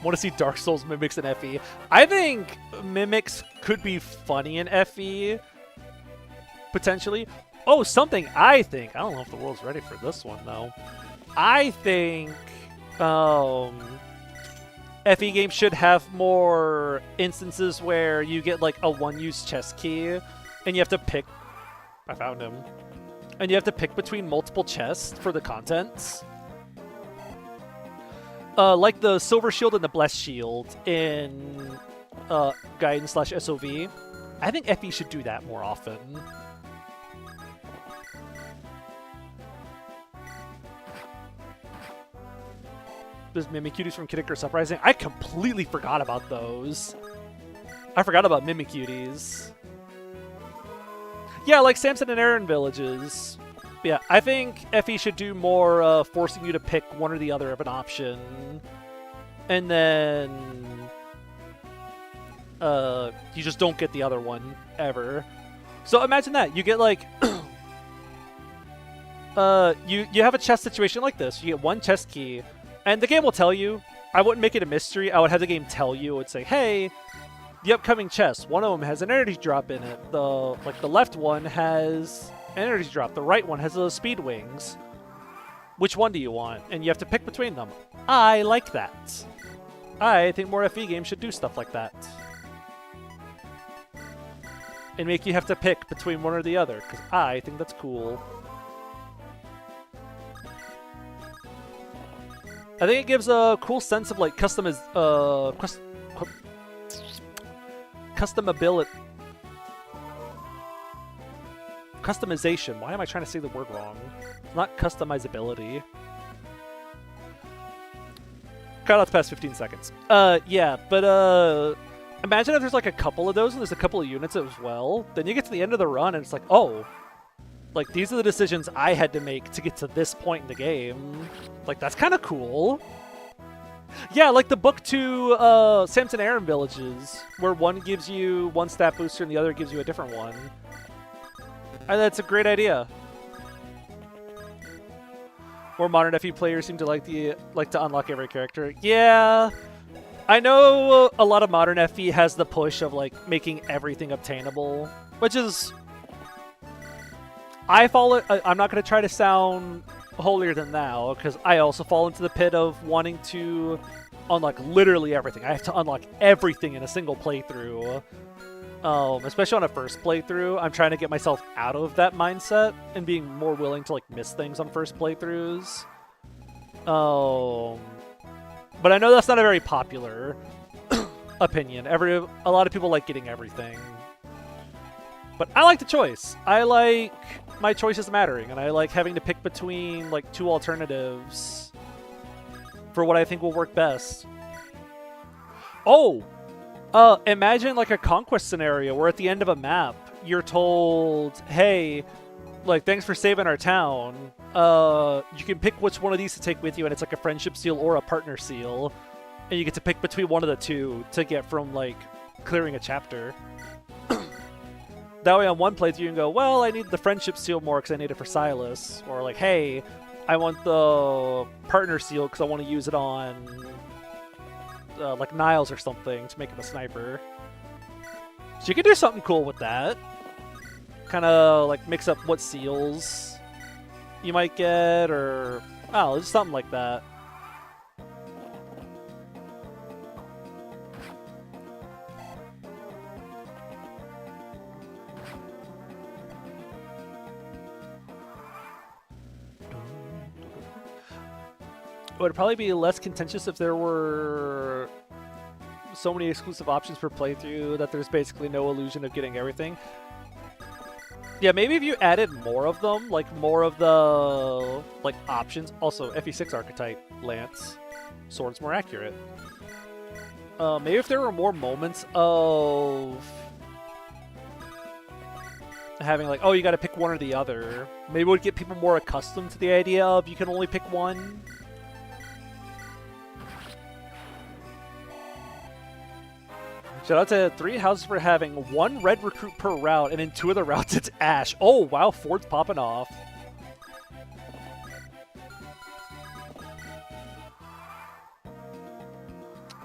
Want to see Dark Souls Mimics in FE? I think Mimics could be funny in FE. Potentially. Oh, something I think. I don't know if the world's ready for this one, though. I think FE games should have more instances where you get, like, a one-use chest key, and you have to pick... I found him. And you have to pick between multiple chests for the contents. Like the Silver Shield and the Blessed Shield in Gaiden/SOV. I think FE should do that more often. Those Mimicuties from Kid Icarus Uprising. I completely forgot about those. I forgot about Mimicuties. Yeah, like Samson and Aaron villages. Yeah, I think FE should do more forcing you to pick one or the other of an option. And then you just don't get the other one ever. So imagine that. You get like you have a chest situation like this. You get one chest key, and the game will tell you. I wouldn't make it a mystery. I would have the game tell you. It would say, hey, the upcoming chest, one of them has an energy drop in it. The left one has an energy drop. The right one has those speed wings. Which one do you want? And you have to pick between them. I like that. I think more FE games should do stuff like that. And make you have to pick between one or the other, because I think that's cool. I think it gives a cool sense of, like, customization. Why am I trying to say the word wrong? It's not customizability. Cut out the past 15 seconds. Yeah, but imagine if there's like a couple of those and there's a couple of units as well. Then you get to the end of the run and it's like, oh, like these are the decisions I had to make to get to this point in the game. Like, that's kind of cool. Yeah, like the book to Samson Aaron villages, where one gives you one stat booster and the other gives you a different one. And that's a great idea. More modern FE players seem to like to unlock every character. Yeah, I know a lot of modern FE has the push of like making everything obtainable, which is I'm not going to try to sound holier than thou, because I also fall into the pit of wanting to unlock literally everything. I have to unlock everything in a single playthrough. Especially on a first playthrough, I'm trying to get myself out of that mindset and being more willing to like miss things on first playthroughs. But I know that's not a very popular opinion. A lot of people like getting everything. But I like the choice. I like my choices mattering, and I like having to pick between like two alternatives for what I think will work best. Oh! Imagine like a conquest scenario where at the end of a map, you're told, hey, like, thanks for saving our town. You can pick which one of these to take with you, and it's like a friendship seal or a partner seal. And you get to pick between one of the two to get from, like, clearing a chapter. That way on one playthrough you can go, well, I need the friendship seal more because I need it for Silas. Or like, hey, I want the partner seal because I want to use it on, like, Niles or something to make him a sniper. So you can do something cool with that. Kind of, like, mix up what seals you might get, or, oh, just something like that. It would probably be less contentious if there were so many exclusive options per playthrough that there's basically no illusion of getting everything. Yeah, maybe if you added more of them, like more of the like options. Also, FE6 archetype Lance, sword's more accurate. Maybe if there were more moments of having like, oh, you got to pick one or the other. Maybe it would get people more accustomed to the idea of you can only pick one. Shout out to 3 houses for having 1 red recruit per route, and in 2 of the routes it's Ash. Oh, wow, Ford's popping off.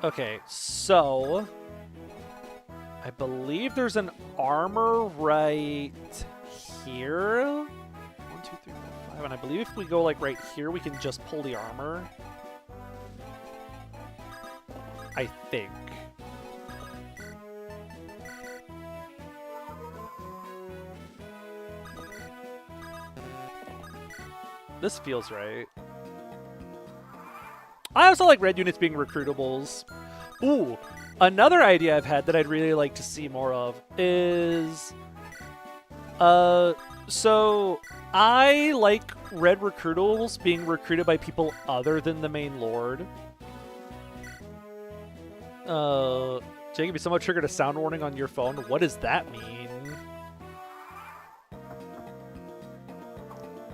Okay, so I believe there's an armor right here. 1, 2, 3, 4, 5. And I believe if we go like right here, we can just pull the armor. I think. This feels right. I also like red units being recruitables. Ooh, another idea I've had that I'd really like to see more of is... so I like red recruitables being recruited by people other than the main lord. Jacob, you somehow triggered a sound warning on your phone. What does that mean?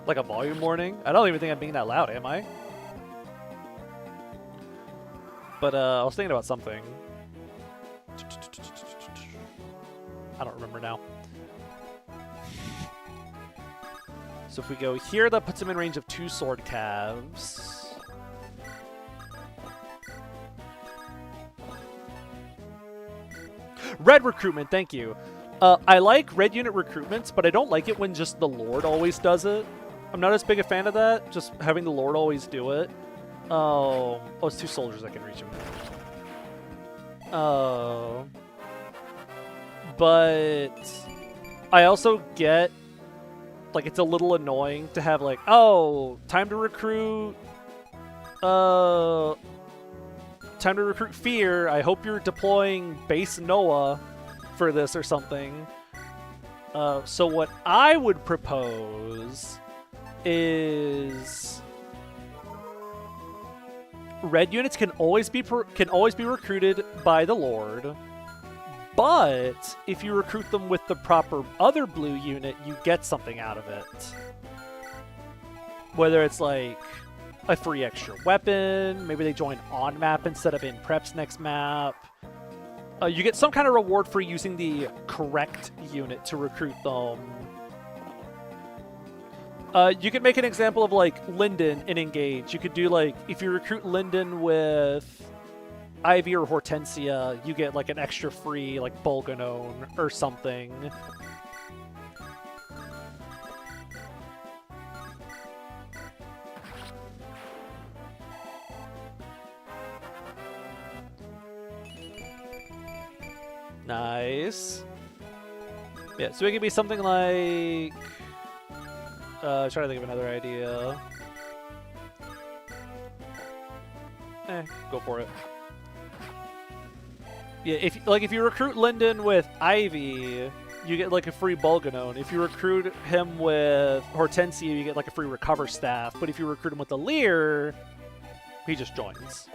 Like a volume warning? I don't even think I'm being that loud, am I? But I was thinking about something. I don't remember now. So if we go here, that puts him in range of 2 sword calves. Red recruitment, thank you. I like red unit recruitments, but I don't like it when just the Lord always does it. I'm not as big a fan of that, just having the Lord always do it. Oh, it's 2 soldiers that can reach him. But I also get, like, it's a little annoying to have, like, oh, time to recruit Fear. I hope you're deploying base Noah for this or something. So what I would propose is red units can always be recruited by the Lord, but if you recruit them with the proper other blue unit, you get something out of it. Whether it's like a free extra weapon, maybe they join on map instead of in preps next map. You get some kind of reward for using the correct unit to recruit them. You could make an example of, like, Linden in Engage. You could do, like, if you recruit Linden with Ivy or Hortensia, you get, like, an extra free, like, Bolganone or something. Nice. Yeah, so it could be something like... trying to think of another idea. Go for it. Yeah, if you recruit Linden with Ivy, you get like a free Bolganone. If you recruit him with Hortensia, you get like a free Recover Staff. But if you recruit him with the Lear, he just joins.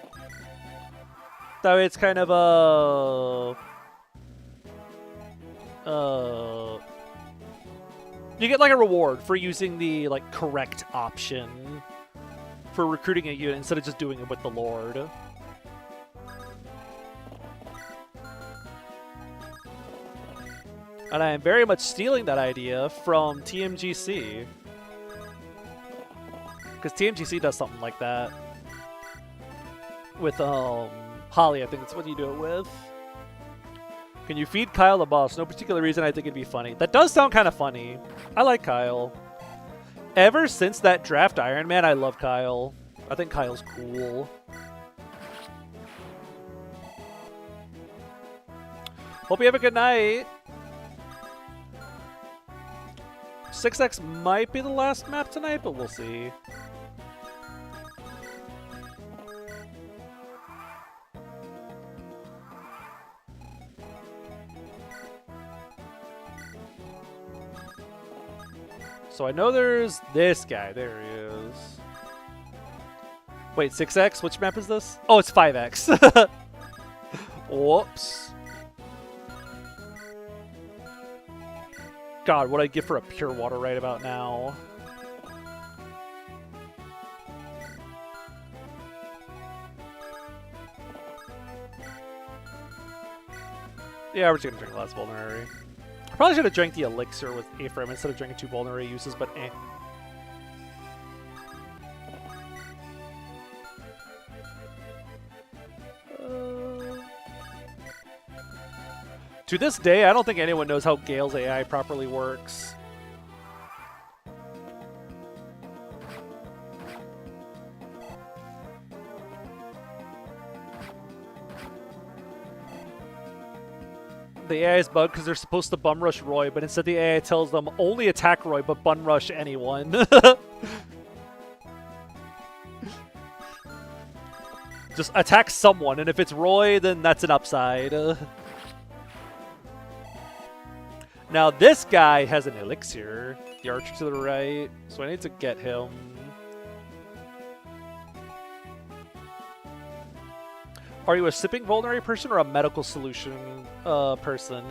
So it's kind of a You get like a reward for using the like correct option for recruiting a unit instead of just doing it with the Lord. And I am very much stealing that idea from TMGC. Because TMGC does something like that. With, Holly, I think that's what you do it with. Can you feed Kyle the boss? No particular reason, I think it'd be funny. That does sound kind of funny. I like Kyle. Ever since that draft Ironman, I love Kyle. I think Kyle's cool. Hope you have a good night. 6X might be the last map tonight, but we'll see. So I know there's this guy. There he is. Wait, 6X? Which map is this? Oh, it's 5X. Whoops. God, what I'd give for a pure water right about now. Yeah, we're just gonna drink less vulnerary. I probably should have drank the elixir with Ephraim instead of drinking 2 vulnerary uses, but eh. To this day, I don't think anyone knows how Gale's AI properly works. The AI is bugged because they're supposed to bum rush Roy, but instead the AI tells them only attack Roy, but bum rush anyone. Just attack someone, and if it's Roy, then that's an upside. Now this guy has an elixir, the archer to the right, so I need to get him. Are you a sipping vulnerary person or a medical solution person?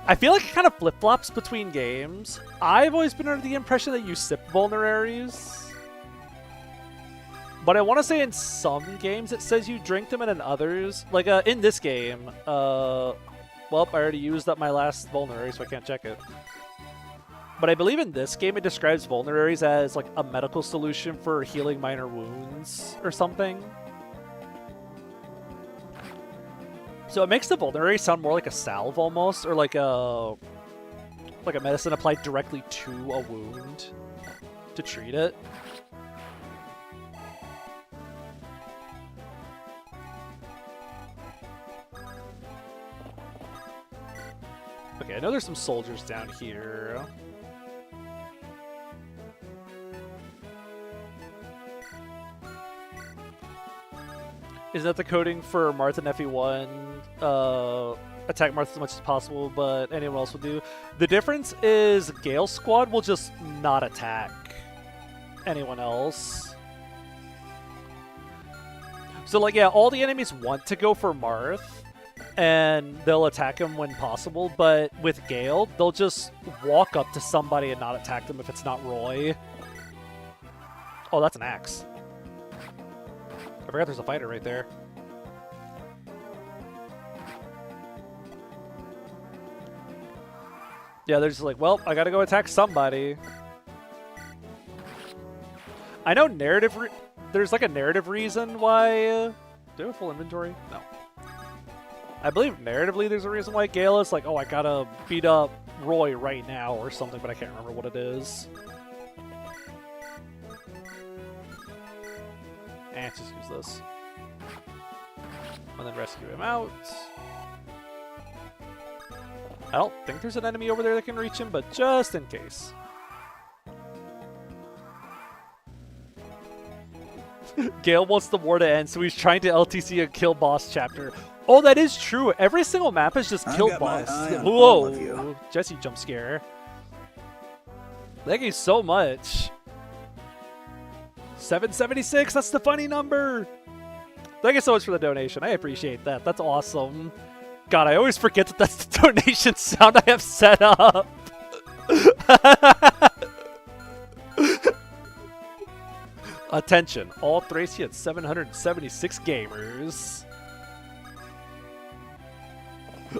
I feel like it kind of flip-flops between games. I've always been under the impression that you sip vulneraries. But I want to say in some games it says you drink them, and in others, like in this game, well, I already used up my last vulnerary, so I can't check it. But I believe in this game it describes vulneraries as like a medical solution for healing minor wounds or something. So it makes the vulnerary sound more like a salve almost, or like a medicine applied directly to a wound to treat it. Okay, I know there's some soldiers down here. Isn't that the coding for Marth and FE1? Attack Marth as much as possible, but anyone else will do. The difference is Gale's squad will just not attack anyone else. So, like, yeah, all the enemies want to go for Marth, and they'll attack him when possible, but with Gale, they'll just walk up to somebody and not attack them if it's not Roy. Oh, that's an axe. I forgot there's a fighter right there. Yeah, they're just like, well, I gotta go attack somebody. I know there's like a narrative reason why... do I have a full inventory? No. I believe narratively there's a reason why Gale is like, oh, I gotta beat up Roy right now or something, but I can't remember what it is. Let's just use this. And then rescue him out. I don't think there's an enemy over there that can reach him, but just in case. Gale wants the war to end, so he's trying to LTC a kill boss chapter. Oh, that is true. Every single map is just kill boss. Whoa, Jesse jump scare. Thank you so much. 776, that's the funny number. Thank you so much for the donation. I appreciate that. That's awesome. God, I always forget that that's the donation sound I have set up. Attention, all Thracia at 776 gamers.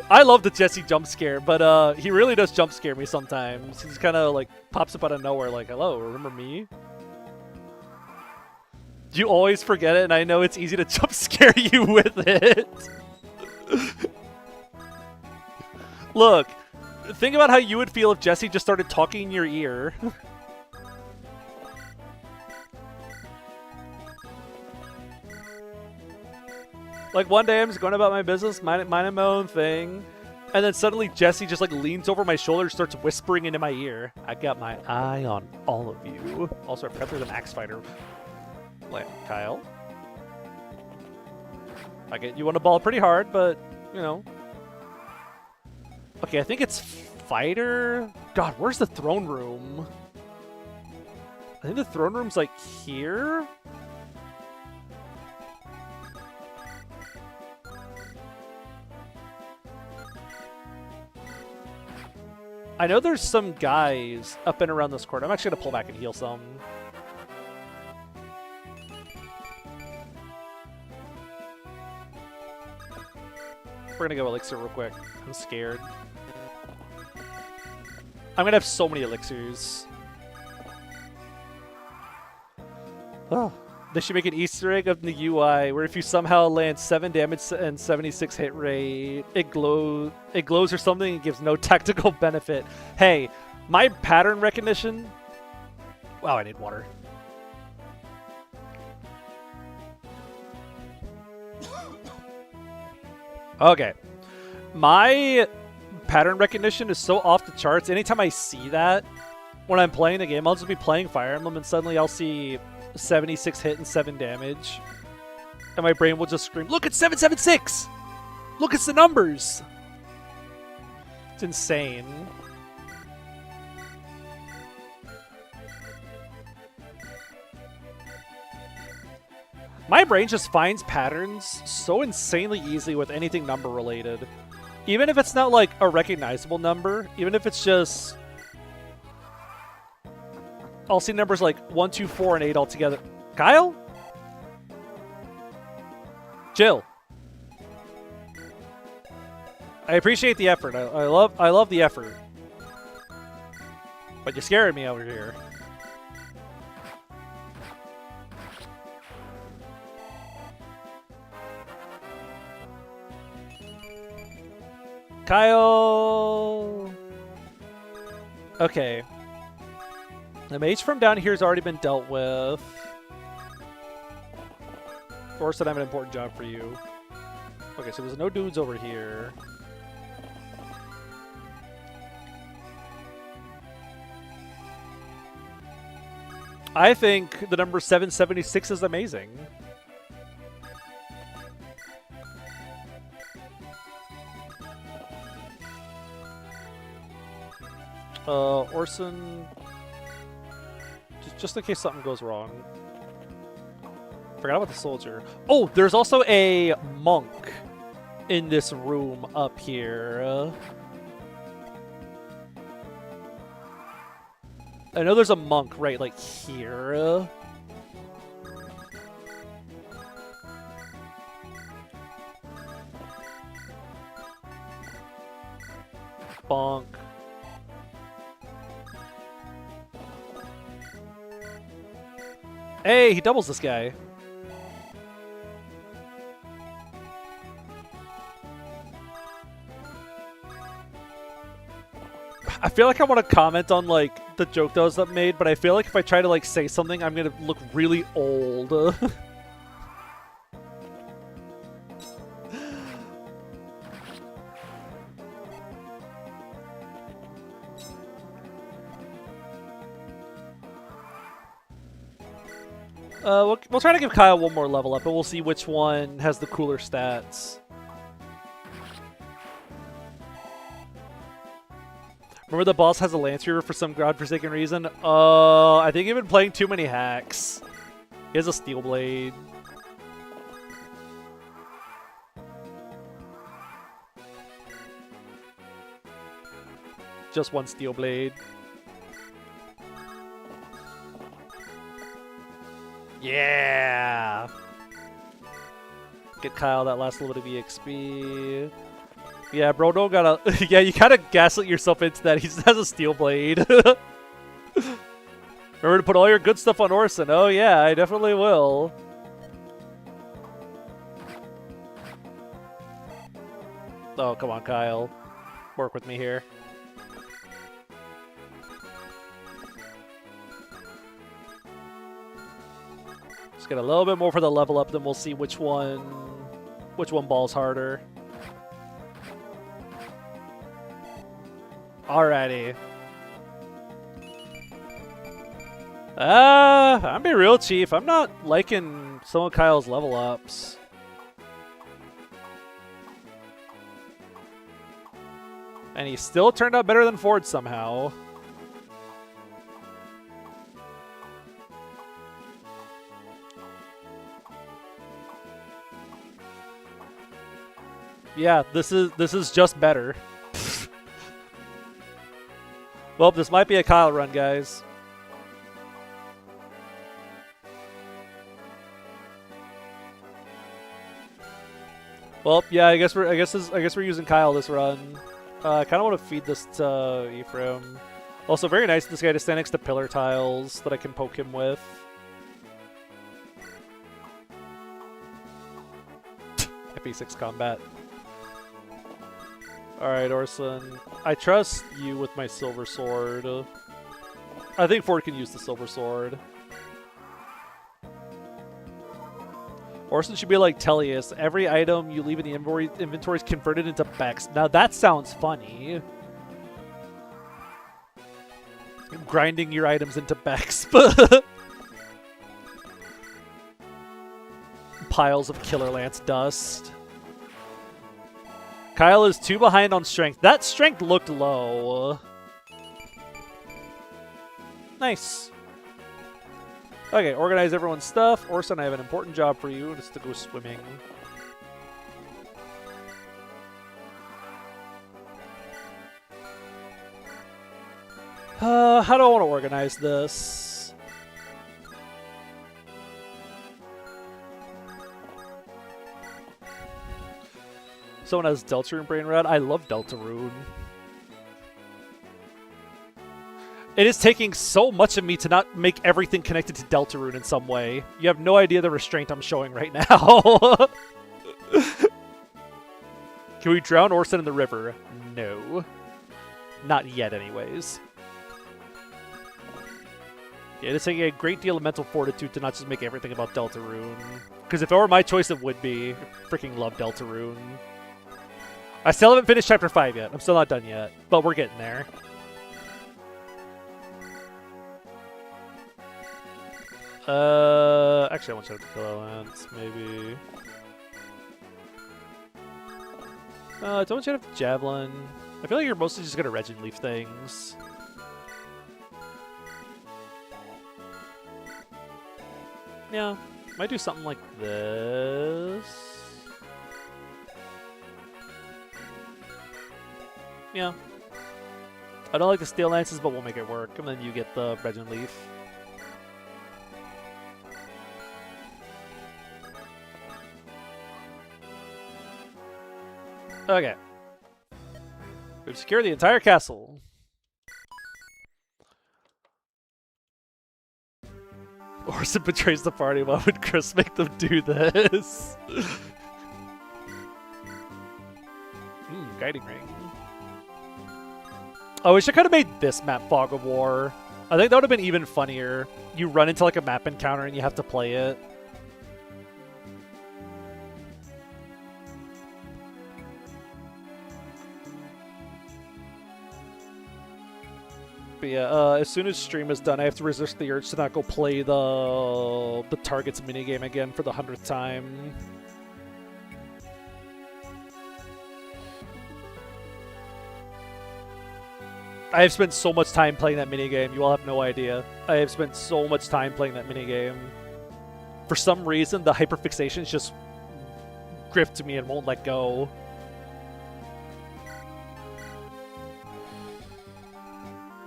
I love the Jesse jump scare, but he really does jump scare me sometimes. He just kind of like pops up out of nowhere like, hello, remember me? You always forget it, and I know it's easy to jump scare you with it. Look, think about how you would feel if Jesse just started talking in your ear. Like one day I'm just going about my business, minding my own thing, and then suddenly Jesse just like leans over my shoulder and starts whispering into my ear. I got my eye on all of you. Also, I forgot there's an axe fighter. Like, Kyle? I get you want to ball pretty hard, but, you know. Okay, I think it's fighter. God, where's the throne room? I think the throne room's like here? I know there's some guys up and around this corner. I'm actually going to pull back and heal some. We're going to go elixir real quick. I'm scared. I'm going to have so many elixirs. Oh. They should make an Easter egg of the UI where if you somehow land 7 damage and 76 hit rate, it glows or something and gives no tactical benefit. Hey, my pattern recognition... Wow, I need water. Okay. My pattern recognition is so off the charts. Anytime I see that when I'm playing the game, I'll just be playing Fire Emblem and suddenly I'll see 76 hit and 7 damage. And my brain will just scream, look at 776! Look, it's the numbers! It's insane. My brain just finds patterns so insanely easily with anything number related. Even if it's not like a recognizable number, even if it's just... I'll see numbers like 1, 2, 4, and 8 all together. Kyle? Jill. I appreciate the effort. I love the effort. But you're scaring me over here. Kyle. Okay. The mage from down here has already been dealt with. Or said I have an important job for you. Okay, so there's no dudes over here. I think the number 776 is amazing. Orson... Just in case something goes wrong. Forgot about the soldier. Oh, there's also a monk in this room up here. I know there's a monk right, like, here. Bonk. Hey, he doubles this guy. I feel like I want to comment on, like, the joke that was made, but I feel like if I try to, like, say something, I'm gonna look really old. We'll try to give Kyle one more level up, and we'll see which one has the cooler stats. Remember the boss has a Lance Reaver for some godforsaken reason? I think you've been playing too many hacks. He has a Steel Blade. Just one steel blade. Yeah! Get Kyle that last little bit of EXP. Yeah, bro, don't gotta... yeah, you kind of gaslit yourself into that. He has a steel blade. Remember to put all your good stuff on Orson. Oh yeah, I definitely will. Oh, come on, Kyle. Work with me here. Just get a little bit more for the level up, then we'll see which one balls harder. Alrighty. I'm being real, Chief. I'm not liking some of Kyle's level ups. And he still turned out better than Ford somehow. Yeah, this is just better. Well, this might be a Kyle run, guys. Well, yeah, I guess we're using Kyle this run. I kind of want to feed this to Ephraim. Also, very nice of this guy to stand next to pillar tiles that I can poke him with. FP6 combat. Alright, Orson. I trust you with my silver sword. I think Ford can use the silver sword. Orson should be like Tellius. Every item you leave in the inventory is converted into Bex. Now that sounds funny. Grinding your items into Bex. Piles of Killer Lance dust. Kyle is 2 behind on strength. That strength looked low. Nice. Okay, organize everyone's stuff. Orson, I have an important job for you. Just to go swimming. How do I want to organize this? Someone has Deltarune Brain Rot. I love Deltarune. It is taking so much of me to not make everything connected to Deltarune in some way. You have no idea the restraint I'm showing right now. Can we drown Orson in the river? No. Not yet, anyways. Yeah, it is taking a great deal of mental fortitude to not just make everything about Deltarune. Because if it were my choice, it would be. I freaking love Deltarune. I still haven't finished Chapter 5 yet. I'm still not done yet. But we're getting there. Actually, I want to have Killer Lance, maybe. Don't you have Javelin? I feel like you're mostly just gonna Regent Leaf things. Yeah, might do something like this. Yeah. I don't like the Steel Lances, but we'll make it work. And then you get the Regent Leaf. Okay. We've secured the entire castle. Orson betrays the party. Why would Chris make them do this? Guiding Ring. Oh, we should kind of made this map Fog of War. I think that would have been even funnier. You run into like a map encounter and you have to play it. But yeah, as soon as stream is done, I have to resist the urge to not go play the targets minigame again for the 100th time. I have spent so much time playing that minigame, you all have no idea. I have spent so much time playing that minigame. For some reason, the hyperfixations just gripped me and won't let go.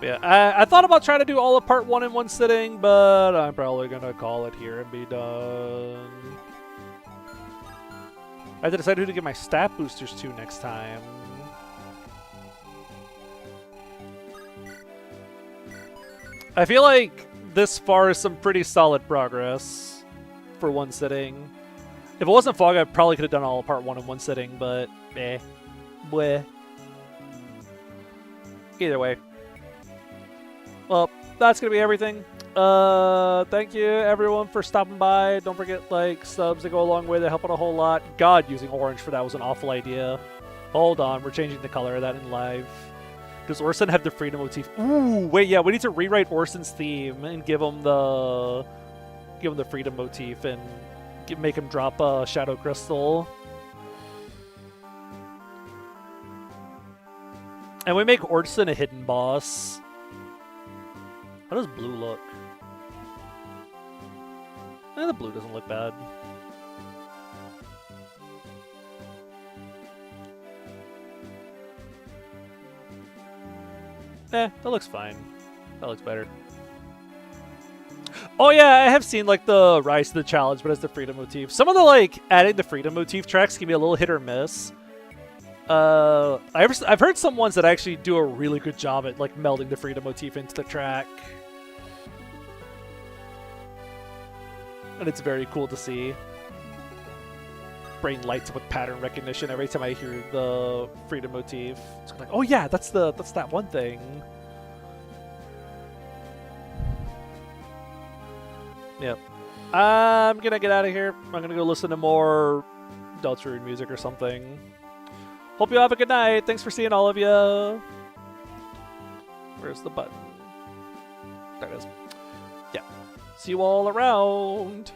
Yeah, I thought about trying to do all of part 1 in one sitting, but I'm probably gonna call it here and be done. I have to decide who to give my stat boosters to next time. I feel like this far is some pretty solid progress for one sitting. If it wasn't Fog, I probably could have done all of part 1 in one sitting, but eh. Bleh. Either way. Well, that's going to be everything. Thank you, everyone, for stopping by. Don't forget, like, subs that go a long way. They help out a whole lot. God, using orange for that was an awful idea. Hold on, we're changing the color of that in live. Does Orson have the freedom motif? Ooh, wait, yeah, we need to rewrite Orson's theme and give him the freedom motif and make him drop a shadow crystal. And we make Orson a hidden boss. How does blue look? The blue doesn't look bad. That looks fine. That looks better. Oh yeah, I have seen like the Rise to the Challenge, but as the freedom motif. Some of the like adding the freedom motif tracks can be a little hit or miss. I've heard some ones that actually do a really good job at like melding the freedom motif into the track. And it's very cool to see. Brain lights up with pattern recognition every time I hear the freedom motif. It's like, oh yeah, that's that one thing. Yep. I'm gonna get out of here. I'm gonna go listen to more Deltarune music or something. Hope you have a good night. Thanks for seeing all of you. Where's the button? There it is. Yeah. See you all around.